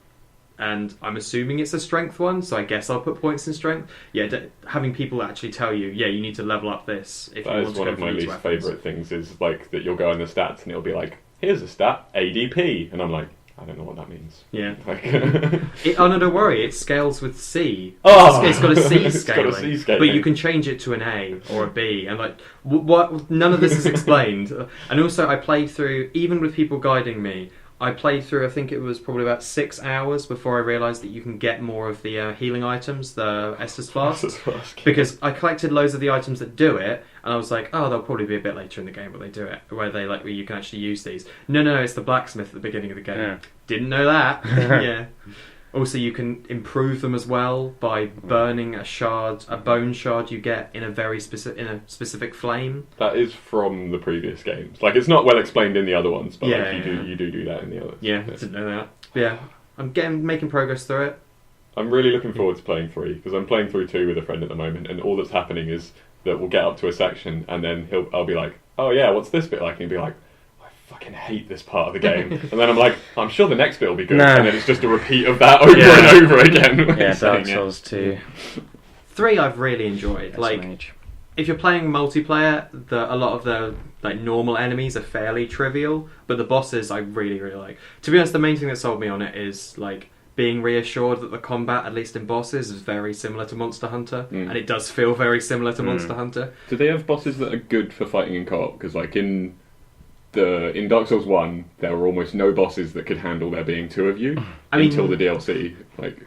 and I'm assuming it's a strength one, so I guess I'll put points in strength. Yeah, having people actually tell you, yeah, you need to level up this if you want to go for these weapons. That is one of my least favourite things, is like that you'll go in the stats and it'll be like, here's a stat, ADP, and I'm like, I don't know what that means. Yeah. Like oh no, don't worry. It scales with C. Oh! It's got a C It's got a scaling, C scaling. but you can change it to an A or a B, and like what? None of this is explained. And also, I played through, even with people guiding me. I played through, I think it was probably about 6 hours before I realised that you can get more of the healing items, the Estus Flask. Because I collected loads of the items that do it, and I was like, oh, they'll probably be a bit later in the game where they do it, where you can actually use these. No, it's the blacksmith at the beginning of the game. Yeah. Didn't know that. Yeah. Also, you can improve them as well by burning a bone shard you get in a specific flame. That is from the previous games. Like, it's not well explained in the other ones, but Yeah, like, you do that in the others. Yeah, didn't know that. Yeah, I'm making progress through it. I'm really looking forward to playing 3, because I'm playing through 2 with a friend at the moment, and all that's happening is that we'll get up to a section, and then I'll be like, oh yeah, what's this bit like? And he'll be like, I fucking hate this part of the game. And then I'm like, I'm sure the next bit will be good. No. And then it's just a repeat of that over and over again. Yeah, Dark Souls 2. 3 I've really enjoyed. Like, if you're playing multiplayer, a lot of the like normal enemies are fairly trivial, but the bosses I really, really like. To be honest, the main thing that sold me on it is like being reassured that the combat, at least in bosses, is very similar to Monster Hunter, and it does feel very similar to Monster Hunter. Do they have bosses that are good for fighting in co-op? Because like in Dark Souls 1, there were almost no bosses that could handle there being 2 of you until the DLC. Like,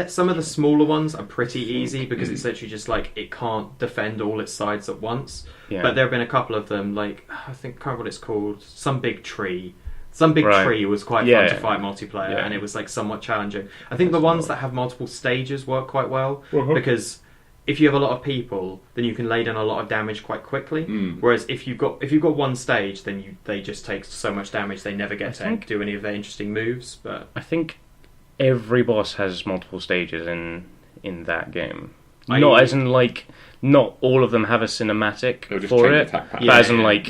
Some of the smaller ones are pretty easy because it's literally just like it can't defend all its sides at once. Yeah. But there have been a couple of them, like I can't remember what it's called, some big tree. Some big tree was quite fun to fight multiplayer, and it was like somewhat challenging. I think the ones that have multiple stages work quite well because if you have a lot of people, then you can lay down a lot of damage quite quickly. Whereas if you've got one stage, then they just take so much damage they never get to do any of their interesting moves. But I think every boss has multiple stages in that game. Not as in like not all of them have a cinematic for it, but as in like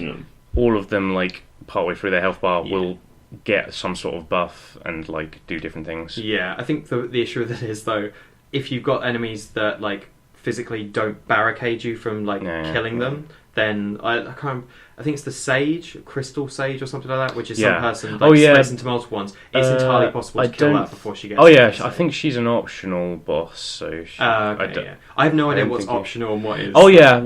all of them like partway through their health bar will get some sort of buff and like do different things. Yeah, I think the issue with it is though, if you've got enemies that like physically don't barricade you from like killing them, then I think it's the sage, crystal sage or something like that, which is some person splits into multiple ones. It's entirely possible to kill that before she gets I think she's an optional boss, so I have no idea what's optional and what is. I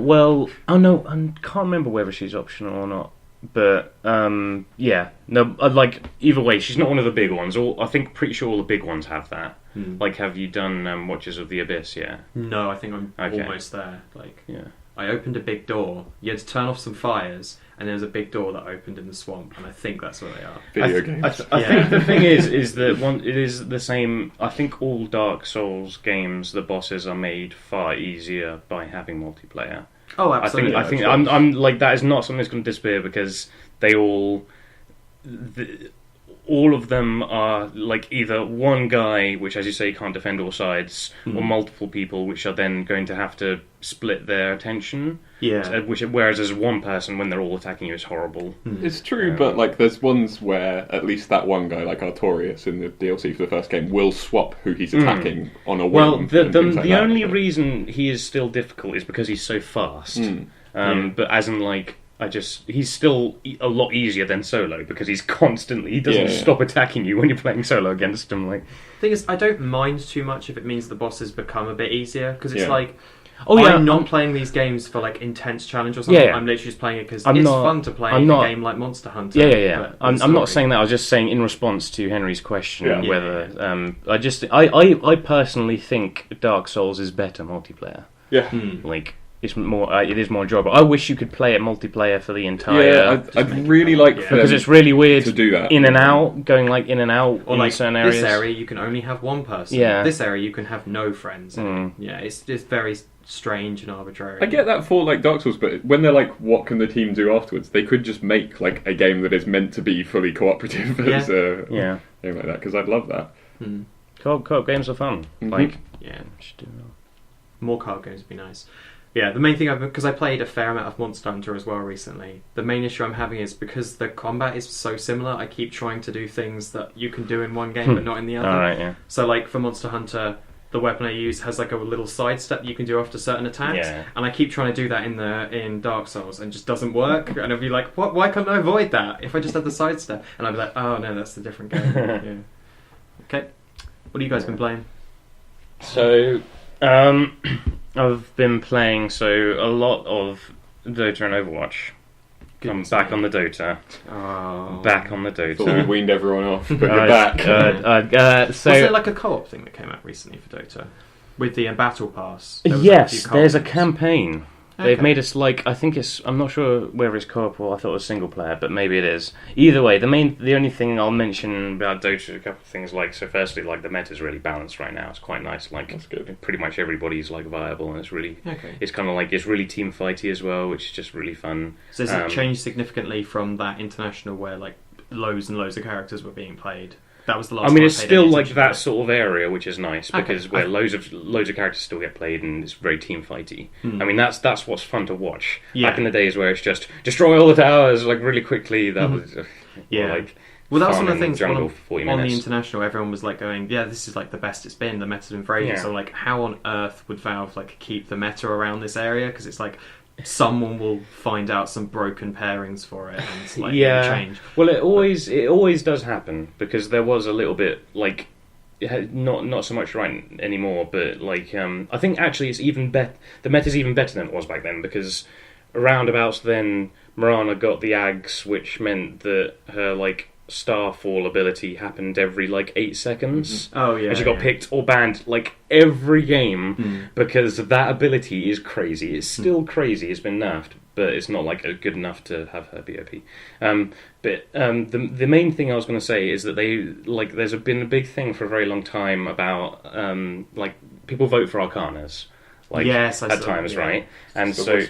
can't remember whether she's optional or not. But like either way, she's not one of the big ones. Pretty sure all the big ones have that. Like, have you done Watchers of the Abyss yet? No, I think I'm almost there. I opened a big door. You had to turn off some fires, and there was a big door that opened in the swamp, and I think that's where they are. Video games. I think the thing is that it is the same. I think all Dark Souls games, the bosses are made far easier by having multiplayer. Oh, absolutely. I think I'm like that is not something that's going to disappear because they all of them are like either one guy, which as you say can't defend all sides, or multiple people, which are then going to have to split their attention. Yeah. Whereas as one person, when they're all attacking you, is horrible. It's true, but like there's ones where at least that one guy, like Artorias in the DLC for the first game, will swap who he's attacking on a whim. Well, the only reason he is still difficult is because he's so fast. But as in like. He's still a lot easier than solo because he doesn't stop attacking you when you're playing solo against him. Like, thing is, I don't mind too much if it means the bosses become a bit easier because it's like, I'm not playing these games for like intense challenge or something. I'm literally just playing it because it's fun to play a game like Monster Hunter. I'm not saying that. I was just saying in response to Henry's question whether I personally think Dark Souls is better multiplayer. Yeah, like. It is more enjoyable. I wish you could play it multiplayer for the entire. Yeah, I'd really like because it's really weird to do that. In and out, going like in and out, or in like certain areas. This area you can only have one person. Yeah. This area you can have no friends. Yeah, it's just very strange and arbitrary. I get that for like Dark Souls, but when they're like, what can the team do afterwards? They could just make like a game that is meant to be fully cooperative as a thing like that, because I'd love that. Co-op games are fun. Mhm. Like, Should do more card games would be nice. Yeah, the main thing because I played a fair amount of Monster Hunter as well recently. The main issue I'm having is because the combat is so similar. I keep trying to do things that you can do in one game but not in the other. all right, yeah. So, like for Monster Hunter, the weapon I use has like a little sidestep you can do after certain attacks, and I keep trying to do that in Dark Souls and it just doesn't work. And I'll be like, what? Why can't I avoid that if I just had the sidestep? And I'll be like, oh no, that's a different game. Yeah. Okay, what have you guys been playing? So, I've been playing a lot of Dota and Overwatch. I'm back on the Dota. Oh. Back on the Dota. Thought we weaned everyone off, but you're back. Was there like a co-op thing that came out recently for Dota? With the Battle Pass? Yes, there's a campaign. Okay. They've made us I'm not sure whether it's co-op or I thought it was single player, but maybe it is. Either way, the only thing I'll mention about Dota is a couple of things firstly, like the meta's really balanced right now. It's quite nice. Like, that's good. Pretty much everybody's like viable, and it's really, okay. It's kind of like, it's really team fighty as well, which is just really fun. So has it changed significantly from that international where like loads and loads of characters were being played? That was the last. I mean, time it's I paid still any like attention that to it. sort of area, which is nice because Okay. where loads of characters still get played and it's very team fighty. Hmm. I mean, that's what's fun to watch. Yeah. Back in the days where it's just destroy all the towers like really quickly. That was Yeah. like Well, that was farm one of the in things jungle for 40 on the minutes. international. Everyone was like going, "Yeah, this is like the best it's been. The meta's been for ages." Yeah. So like, how on earth would Valve like keep the meta around this area? Because it's like someone will find out some broken pairings for it and it's like it'll change. Well, it always does happen because there was a little bit like not so much right anymore, but like I think actually it's even the meta's even better than it was back then because around about then Mirana got the Ags, which meant that her like Starfall ability happened every like 8 seconds. Oh yeah, and she got picked or banned like every game because that ability is crazy. It's still crazy. It's been nerfed, but it's not like good enough to have her be OP. But the main thing I was going to say is that there's been a big thing for a very long time about like people vote for Arcanas. Like, yes, at times, right? And So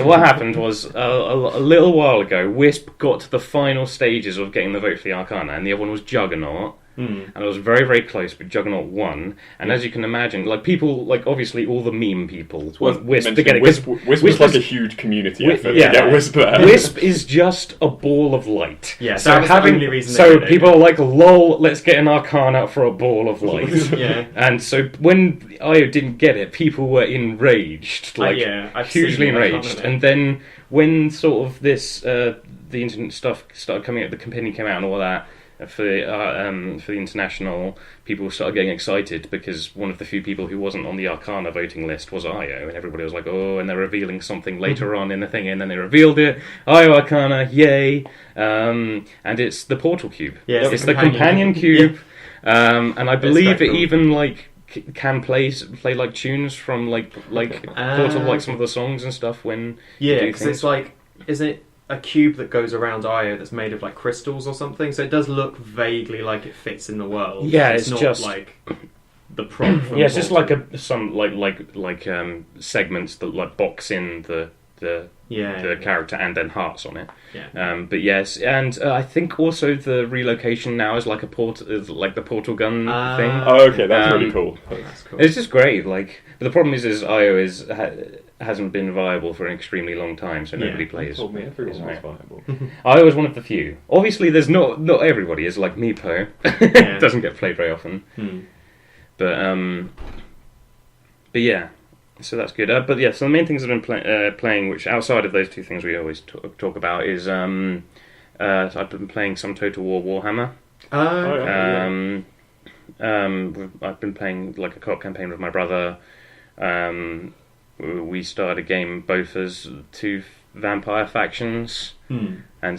what happened was a little while ago, Wisp got to the final stages of getting the vote for the Arcana, and the other one was Juggernaut. And it was very, very close, but Juggernaut won. And as you can imagine, like people, like obviously all the meme people want Wisp to get it. Wisp was like a huge community effort to get Wisp there. Wisp is just a ball of light. Yeah, so that was the only reason they did it, people are like, lol, let's get an Arcana for a ball of light. Yeah. And so when Io didn't get it, people were enraged, like hugely enraged. And then when sort of this, the internet stuff started coming out, the company came out and all that, for the international, people started getting excited because one of the few people who wasn't on the Arcana voting list was Io, and everybody was like, oh, and they're revealing something later on in the thing, and then they revealed it, Io Arcana, yay, and it's the Portal Cube. Yeah, it's the companion cube, and I believe it cool. even like can play like tunes from like Portal, like some of the songs and stuff when you do because things. it's like, isn't it a cube that goes around Io that's made of like crystals or something? So it does look vaguely like it fits in the world. Yeah, it's not just like the prop. From it's just Portal. like some segments that like box in the character and then hearts on it. Yeah. But yes, and I think also the relocation now is like like the portal gun thing. Oh, okay, that's really cool. That's cool. It's just great. Like, but the problem is Io hasn't been viable for an extremely long time, so nobody plays. Told me everyone was Right. viable. Io was one of the few. Obviously, there's not everybody is like Meepo. Yeah. Doesn't get played very often. But yeah. So that's good. But yeah, so the main things I've been playing, which outside of those two things we always talk about, is so I've been playing some Total War Warhammer. I've been playing like a co-op campaign with my brother. We started a game both as two vampire factions, and I'm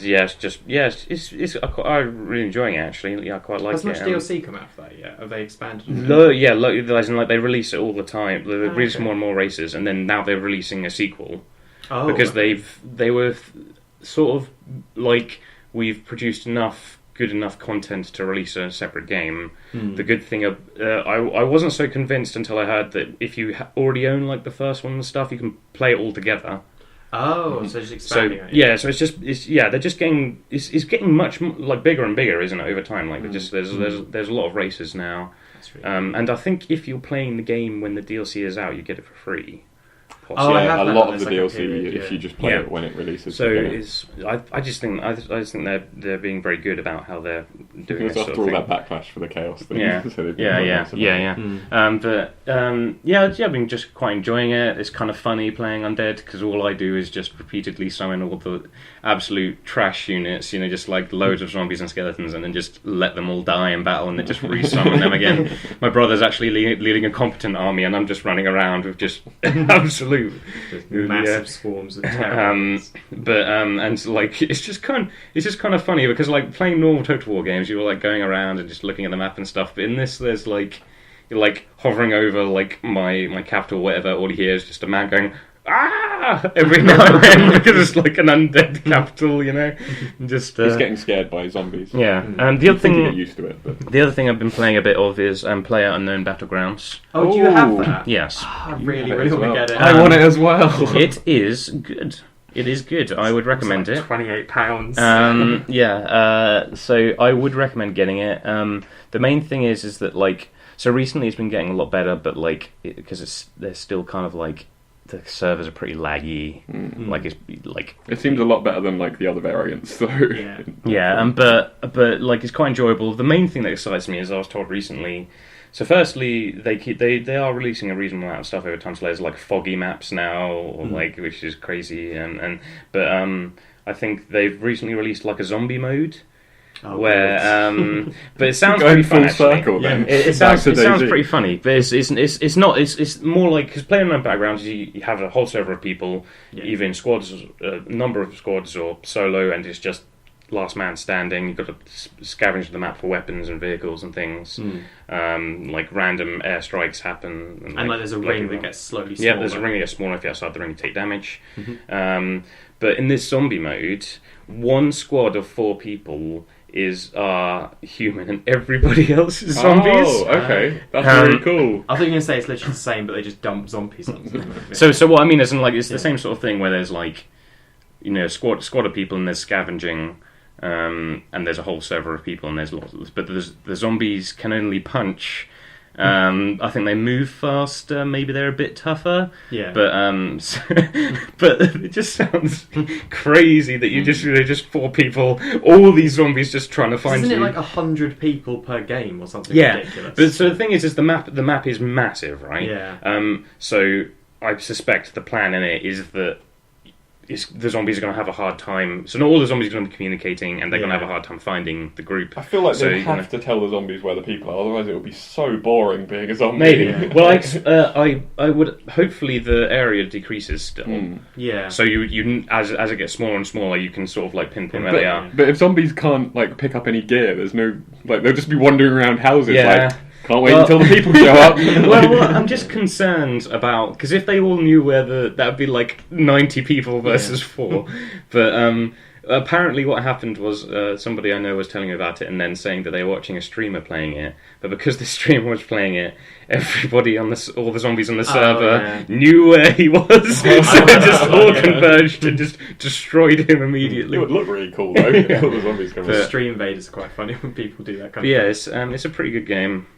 really enjoying it actually. Yeah, I quite like Has it. much DLC come out of that yet? Have they expanded? As in, like they release it all the time. They release more and more races, and then now they're releasing a sequel because they were sort of like, we've produced enough good enough content to release a separate game. Hmm. The good thing, I wasn't so convinced until I heard that if you already own like the first one and stuff, you can play it all together. Oh, so just So expanding it. yeah, so they're just getting it's getting much like bigger and bigger, isn't it, over time? Like there's a lot of races now, That's really cool. and I think if you're playing the game when the DLC is out, you get it for free. Oh, I Yeah, have a that. lot of the There's like a DLC period, if yeah. you just play Yeah. it when it releases. So together. I just think they're being very good about how they're doing Because this sort after of all thing. that backlash for the chaos thing. Yeah. So they've been Yeah, quite yeah, nice about yeah, it. yeah. I've been just quite enjoying it. It's kind of funny playing Undead because all I do is just repeatedly summon all the absolute trash units, just like loads of zombies and skeletons, and then just let them all die in battle and then just resummon them again. My brother's actually leading a competent army, and I'm just running around with just absolute Just massive swarms of terrorists. and like it's just kind of funny because like playing normal Total War games, you're like going around and just looking at the map and stuff. But in this, there's like you're like hovering over like my capital, or whatever. All you hear is just a man going "ah" every now and then because it's like an undead capital, And just He's getting scared by zombies. yeah. Mm. And You think you get used to it, but the other thing I've been playing a bit of is PlayerUnknown Battlegrounds. Oh, do you have Ooh. that? Yes, I You really, have it really as want to well. get it. I want it as well. it is good. It is good. I would recommend it. £28. So I would recommend getting it. The main thing is that like, so recently it's been getting a lot better, but like, because they're still kind of like, the servers are pretty laggy. Like it's like it seems a lot better than like the other variants. So Yeah. but like it's quite enjoyable. The main thing that excites me is I was told recently. So firstly, they are releasing a reasonable amount of stuff over time. So there's like foggy maps now, or like which is crazy, but I think they've recently released like a zombie mode. Oh, where but it sounds going pretty fun full actually. circle then. It Back sounds to DayZ. pretty funny, but it's not. It's more like because PlayerUnknown Battlegrounds, you have a whole server of people, Yeah. either in squads, a number of squads, or solo, and it's just last man standing. You've got to scavenge the map for weapons and vehicles and things. Like random airstrikes happen, And like there's a ring that gets slowly smaller. yeah, there's a ring that gets smaller. If you're outside the ring, you take damage. But in this zombie mode, one squad of 4 people is human and everybody else is zombies. Oh, okay, that's really cool. I thought you were going to say it's literally the same, but they just dump zombies on them. So what I mean is, like, it's the Yeah. same sort of thing where there's like, squad of people and there's scavenging, and there's a whole server of people and there's lots. But the zombies can only punch. I think they move faster. Maybe they're a bit tougher. Yeah. But but it just sounds crazy that you just 4 people, all these zombies just trying to find Isn't you. it like 100 people per game or something Yeah, ridiculous? but so the thing is the map is massive, right? Yeah. So I suspect the plan in it is that the zombies are going to have a hard time. So not all the zombies are going to be communicating, and they're going to have a hard time finding the group. I feel like So they you're have to tell the zombies where the people are, otherwise it would be so boring being a zombie. Maybe. Yeah. Well, I would. Hopefully, the area decreases still. Yeah. So you as it gets smaller and smaller, you can sort of like pinpoint where they are. But if zombies can't like pick up any gear, there's no like they'll just be wandering around houses. Yeah. Like can't wait until the people show up. well, I'm just concerned about because if they all knew where that would be like 90 people versus 4. But apparently, what happened was somebody I know was telling me about it, and then saying that they were watching a streamer playing it. But because the streamer was playing it, everybody on all the zombies on the server knew where he was, so they just all converged and just destroyed him immediately. It would look really cool though. All the zombies come The out. stream invaders are quite funny when people do that kind Yeah, of thing. it's a pretty good game.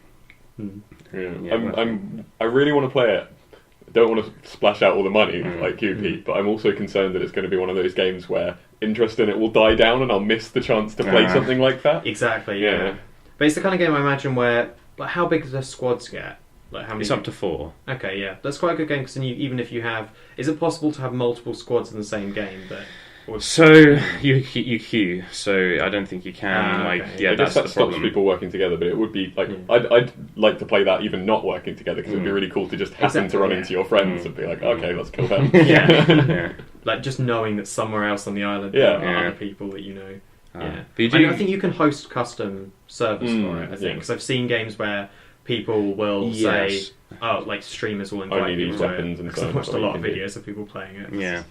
Yeah. I really want to play it. I don't want to splash out all the money like you, Pete, but I'm also concerned that it's going to be one of those games where interest in it will die down and I'll miss the chance to play something like that. Exactly, yeah. Yeah. But it's the kind of game I imagine where, like, how big do the squads get? Like, how many? It's up to 4. Okay, yeah. That's quite a good game, because even if you have... Is it possible to have multiple squads in the same game? So you queue. So I don't think you can. okay. I that's guess the that stops problem. people working together, but it would be like I'd like to play that even not working together because it'd be really cool to just happen to run into your friends and be like, okay, let's kill them. Yeah. Like, just knowing that somewhere else on the island Yeah. there are other people that you know. Yeah. But you do- I think you can host custom servers for it, I think. yeah. Because I've seen games where people will say, like streamers will invite Only you these to weapons it. and Because so I've on, watched so a you lot of can do. videos of people playing it. Yeah.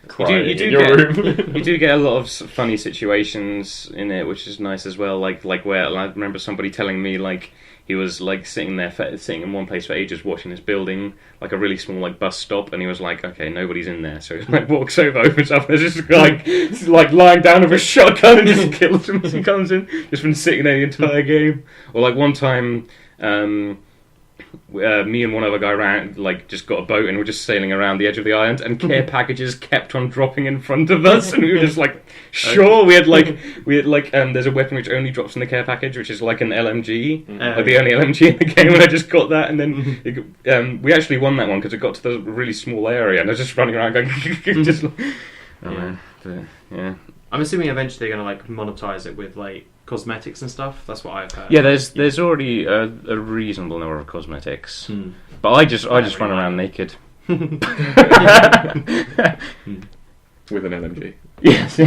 crying you do in your get, room. You do get a lot of funny situations in it, which is nice as well. Like where I remember somebody telling me like he was like sitting in one place for ages watching this building, like a really small like bus stop, and he was like, okay, nobody's in there, so he like walks over, opens up, and there's this guy like lying down with a shotgun and just kills him as he comes in. Just been sitting there the entire game. Or like one time. Me and one other guy just got a boat and we're just sailing around the edge of the island, and care packages kept on dropping in front of us, and we were just like, sure. We had there's a weapon which only drops in the care package, which is like an LMG, like the only LMG in the game, and I just got that, and then we actually won that one because it got to the really small area, and I was just running around going, just like, yeah. I'm assuming eventually they're going to like monetize it with like cosmetics and stuff. That's what I've heard. Yeah, there's already a reasonable number of cosmetics, but I just run around naked with an LMG. Yes.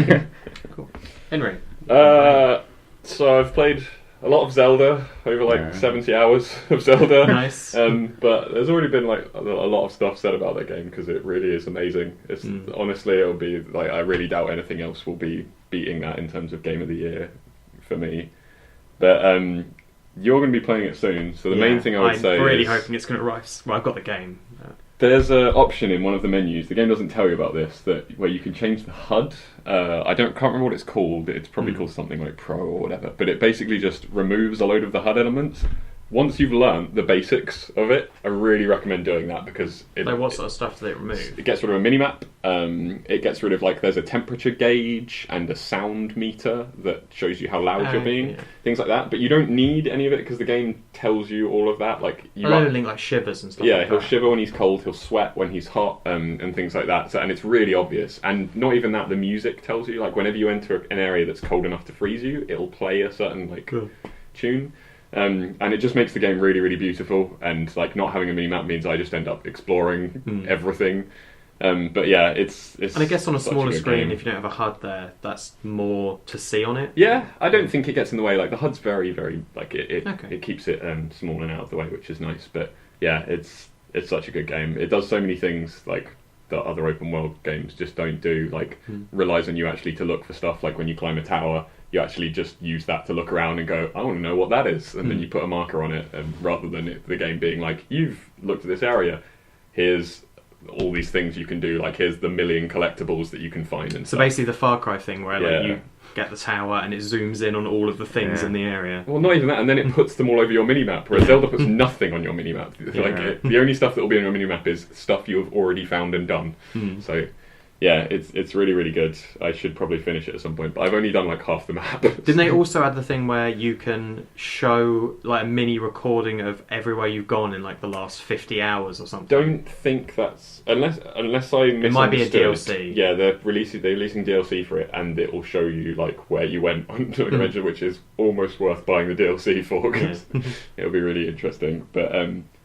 Cool. Henry. So I've played a lot of Zelda, over 70 hours of Zelda. Nice. But there's already been like a lot of stuff said about that game because it really is amazing. It's honestly, it'll be like, I really doubt anything else will be beating that in terms of game of the year for me. But you're going to be playing it soon, so the main thing I would say I'm really is hoping it's going to arrive. Well, I've got the game. There's an option in one of the menus. The game doesn't tell you about this, where you can change the HUD. Can't remember what it's called. It's probably called something like Pro or whatever. But it basically just removes a load of the HUD elements. Once you've learned the basics of it, I really recommend doing that because like what sort of stuff do they remove? It gets rid of a minimap. It gets rid of there's a temperature gauge and a sound meter that shows you how loud you're being, things like that. But you don't need any of it because the game tells you all of that. Like shivers and stuff. Yeah, like he'll that. shiver when he's cold. He'll sweat when he's hot, and things like that. So, and it's really obvious. And not even that, the music tells you. Like whenever you enter an area that's cold enough to freeze you, it'll play a certain tune. And it just makes the game really, really beautiful. And not having a mini-map means I just end up exploring everything. But yeah, it's. And I guess on a smaller screen, game. if you don't have a HUD there, that's more to see on it. Yeah, I don't think it gets in the way. The HUD's very, very it keeps it small and out of the way, which is nice. But yeah, it's such a good game. It does so many things that other open world games just don't do. Relies on you actually to look for stuff. Like when you climb a tower, you actually just use that to look around and go, I want to know what that is, and then you put a marker on it, and rather than the game being like, you've looked at this area, here's all these things you can do, here's the million collectibles that you can find. And so basically the Far Cry thing where you get the tower and it zooms in on all of the things in the area. Well, not even that, and then it puts them all over your minimap, whereas Zelda puts nothing on your minimap. The only stuff that will be on your minimap is stuff you have already found and done. So yeah, it's really, really good. I should probably finish it at some point, but I've only done half the map. Didn't they also add the thing where you can show a mini recording of everywhere you've gone in the last 50 hours or something? Don't think that's unless I misunderstood. It might be a DLC. Yeah, they're releasing DLC for it, and it will show you where you went on the convention, which is almost worth buying the DLC for because it'll be really interesting. But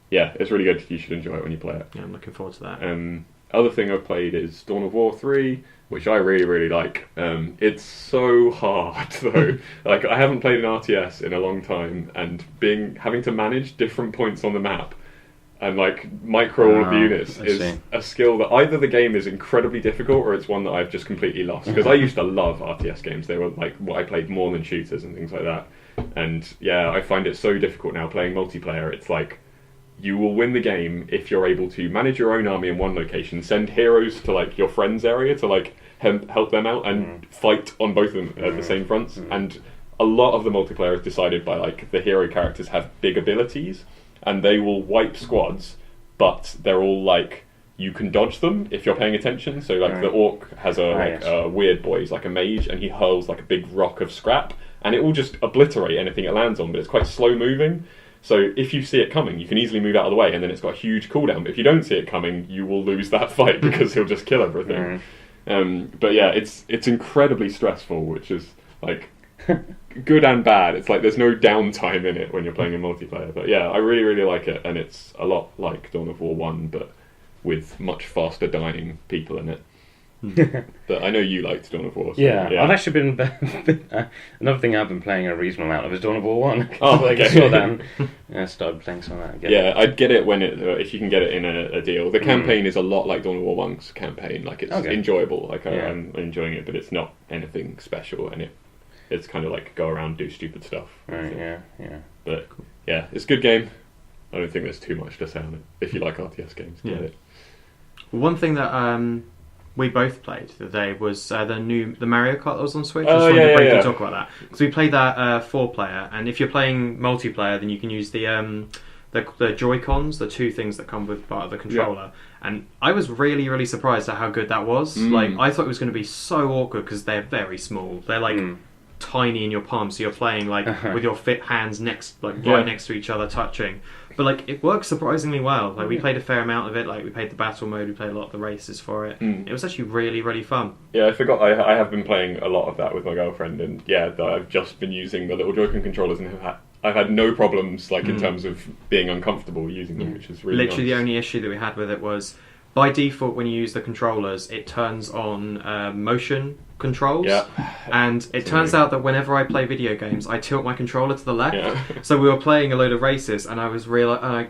yeah, it's really good. You should enjoy it when you play it. Yeah, I'm looking forward to that. Other thing I've played is Dawn of War 3, which I really, really like. It's so hard, though. I haven't played an RTS in a long time, and having to manage different points on the map and micro all of the units is a skill that either the game is incredibly difficult or it's one that I've just completely lost. Because I used to love RTS games. They were what I played more than shooters and things like that. And yeah, I find it so difficult now playing multiplayer. It's you will win the game if you're able to manage your own army in one location, send heroes to your friend's area to help them out, and fight on both of them at the same fronts. And a lot of the multiplayer is decided by the hero characters have big abilities, and they will wipe squads, but they're all you can dodge them if you're paying attention. So the orc has a weird boy, he's a mage, and he hurls a big rock of scrap, and it will just obliterate anything it lands on, but it's quite slow moving. So if you see it coming, you can easily move out of the way, and then it's got a huge cooldown. But if you don't see it coming, you will lose that fight because he'll just kill everything. But yeah, it's incredibly stressful, which is good and bad. It's there's no downtime in it when you're playing in multiplayer. But yeah, I really, really like it, and it's a lot like Dawn of War 1, but with much faster dying people in it. But I know you liked Dawn of War. So, Yeah, I've actually been... another thing I've been playing a reasonable amount of is Dawn of War 1. Oh, Like, okay. I saw that and I started playing some of that again. Yeah, I'd get it when if you can get it in a deal. The campaign is a lot like Dawn of War 1's campaign. Like, it's enjoyable. Like, I'm enjoying it, but it's not anything special, and it's kind of like go around, do stupid stuff. Right, yeah. But, yeah, it's a good game. I don't think there's too much to say on it. If you like RTS games, get it. One thing that we both played today was the Mario Kart that was on Switch. Oh, I just wanted to briefly talk yeah. about that because we played that 4-player, and if you're playing multiplayer, then you can use the Joy-Cons, the two things that come with part of the controller. Yeah. And I was really, really surprised at how good that was. Like, I thought it was going to be so awkward because they're very small. They're like tiny in your palm, so you're playing like with your fit hands right next to each other, touching. But like, it works surprisingly well. Like, we played a fair amount of it. Like, we played the battle mode, we played a lot of the races for it. It was actually really, really fun. Yeah, I forgot. I have been playing a lot of that with my girlfriend, and I've just been using the little Joy-Con controllers, and I've had no problems like in terms of being uncomfortable using them, which is really literally nice. The only issue that we had with it was, by default, when you use the controllers, it turns on motion controls. Yeah. And it turns out that whenever I play video games, I tilt my controller to the left. Yeah. So we were playing a load of races, and I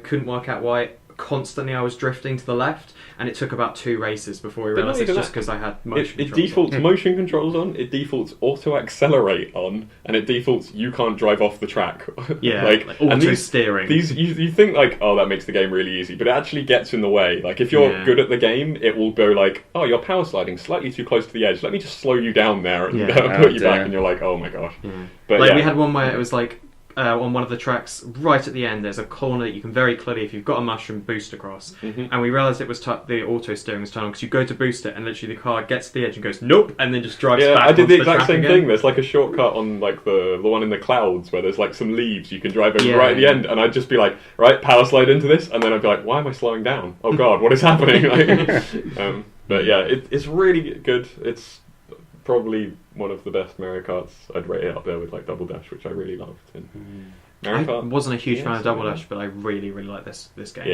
couldn't work out why constantly I was drifting to the left, and it took about 2 races before we realised it's just because I had motion controls. It defaults motion controls on, it defaults auto accelerate on, and it defaults you can't drive off the track. Yeah, like auto steering. These you think like, oh, that makes the game really easy, but it actually gets in the way. Like, if you're good at the game, it will go like, oh, you're power sliding slightly too close to the edge. Let me just slow you down there and put you back, and you're like, oh my gosh. Yeah. But like, we had one where it was like, on one of the tracks, right at the end, there's a corner that you can very clearly, if you've got a mushroom, boost across. And we realised it was the auto steering was turned on, because you go to boost it, and literally the car gets to the edge and goes, nope, and then just drives back. I did the exact same again. thing. There's like a shortcut on like the one in the clouds where there's like some leaves you can drive over right at the end, and I'd just be like, right, power slide into this, and then I'd be like, why am I slowing down? Oh god, what is happening? But yeah, it's really good. It's probably one of the best Mario Karts. I'd rate it up there with like Double Dash, which I really loved. And I wasn't a huge fan of Double Dash, but I really, really like this game.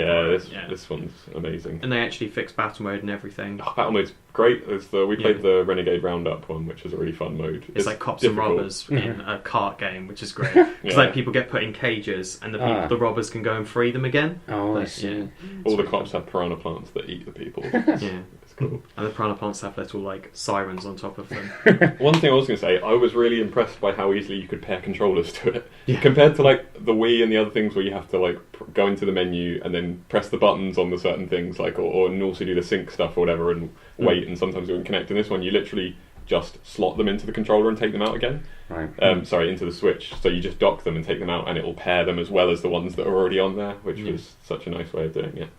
This one's amazing. And they actually fixed battle mode and everything. Oh, battle mode's great. We played the Renegade Roundup one, which is a really fun mode. It's like cops and robbers in a kart game, which is great. Because like, people get put in cages, and the robbers can go and free them again. Oh, I see. Yeah. All the cops have piranha plants that eat the people. Yeah. Cool. And the piranha plants have little like sirens on top of them. One thing I was going to say, I was really impressed by how easily you could pair controllers to it, compared to like the Wii and the other things where you have to like go into the menu and then press the buttons on the certain things, like and also do the sync stuff or whatever, and wait, and sometimes it wouldn't connect. In this one, you literally just slot them into the controller and take them out again. Right. Into the Switch. So you just dock them and take them out, and it will pair them as well as the ones that are already on there, which was such a nice way of doing it.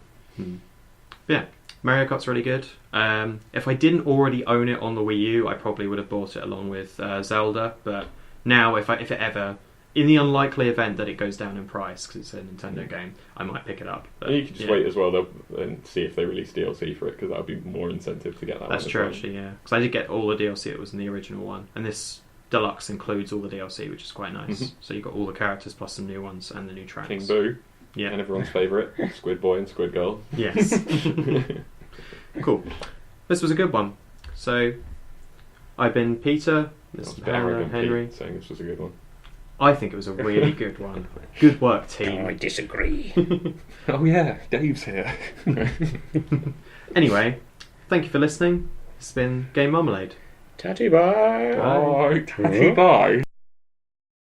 Yeah. Mario Kart's really good. If I didn't already own it on the Wii U, I probably would have bought it along with Zelda. But now, if it ever, in the unlikely event that it goes down in price because it's a Nintendo game, I might pick it up. But, and you can just wait as well and see if they release DLC for it, because that would be more incentive to get that. That's true, actually. Yeah, because I did get all the DLC that was in the original one, and this Deluxe includes all the DLC, which is quite nice. So you got all the characters plus some new ones and the new tracks. King Boo. Yeah. And everyone's favourite, Squid Boy and Squid Girl. Yes. Cool. This was a good one. So, I've been Peter. This is Henry. Saying this was a good one. I think it was a really good one. Good work, team. I disagree. Oh yeah, Dave's here. Anyway, thank you for listening. It's been Game Marmalade. Tatty bye. Bye. Tatty bye.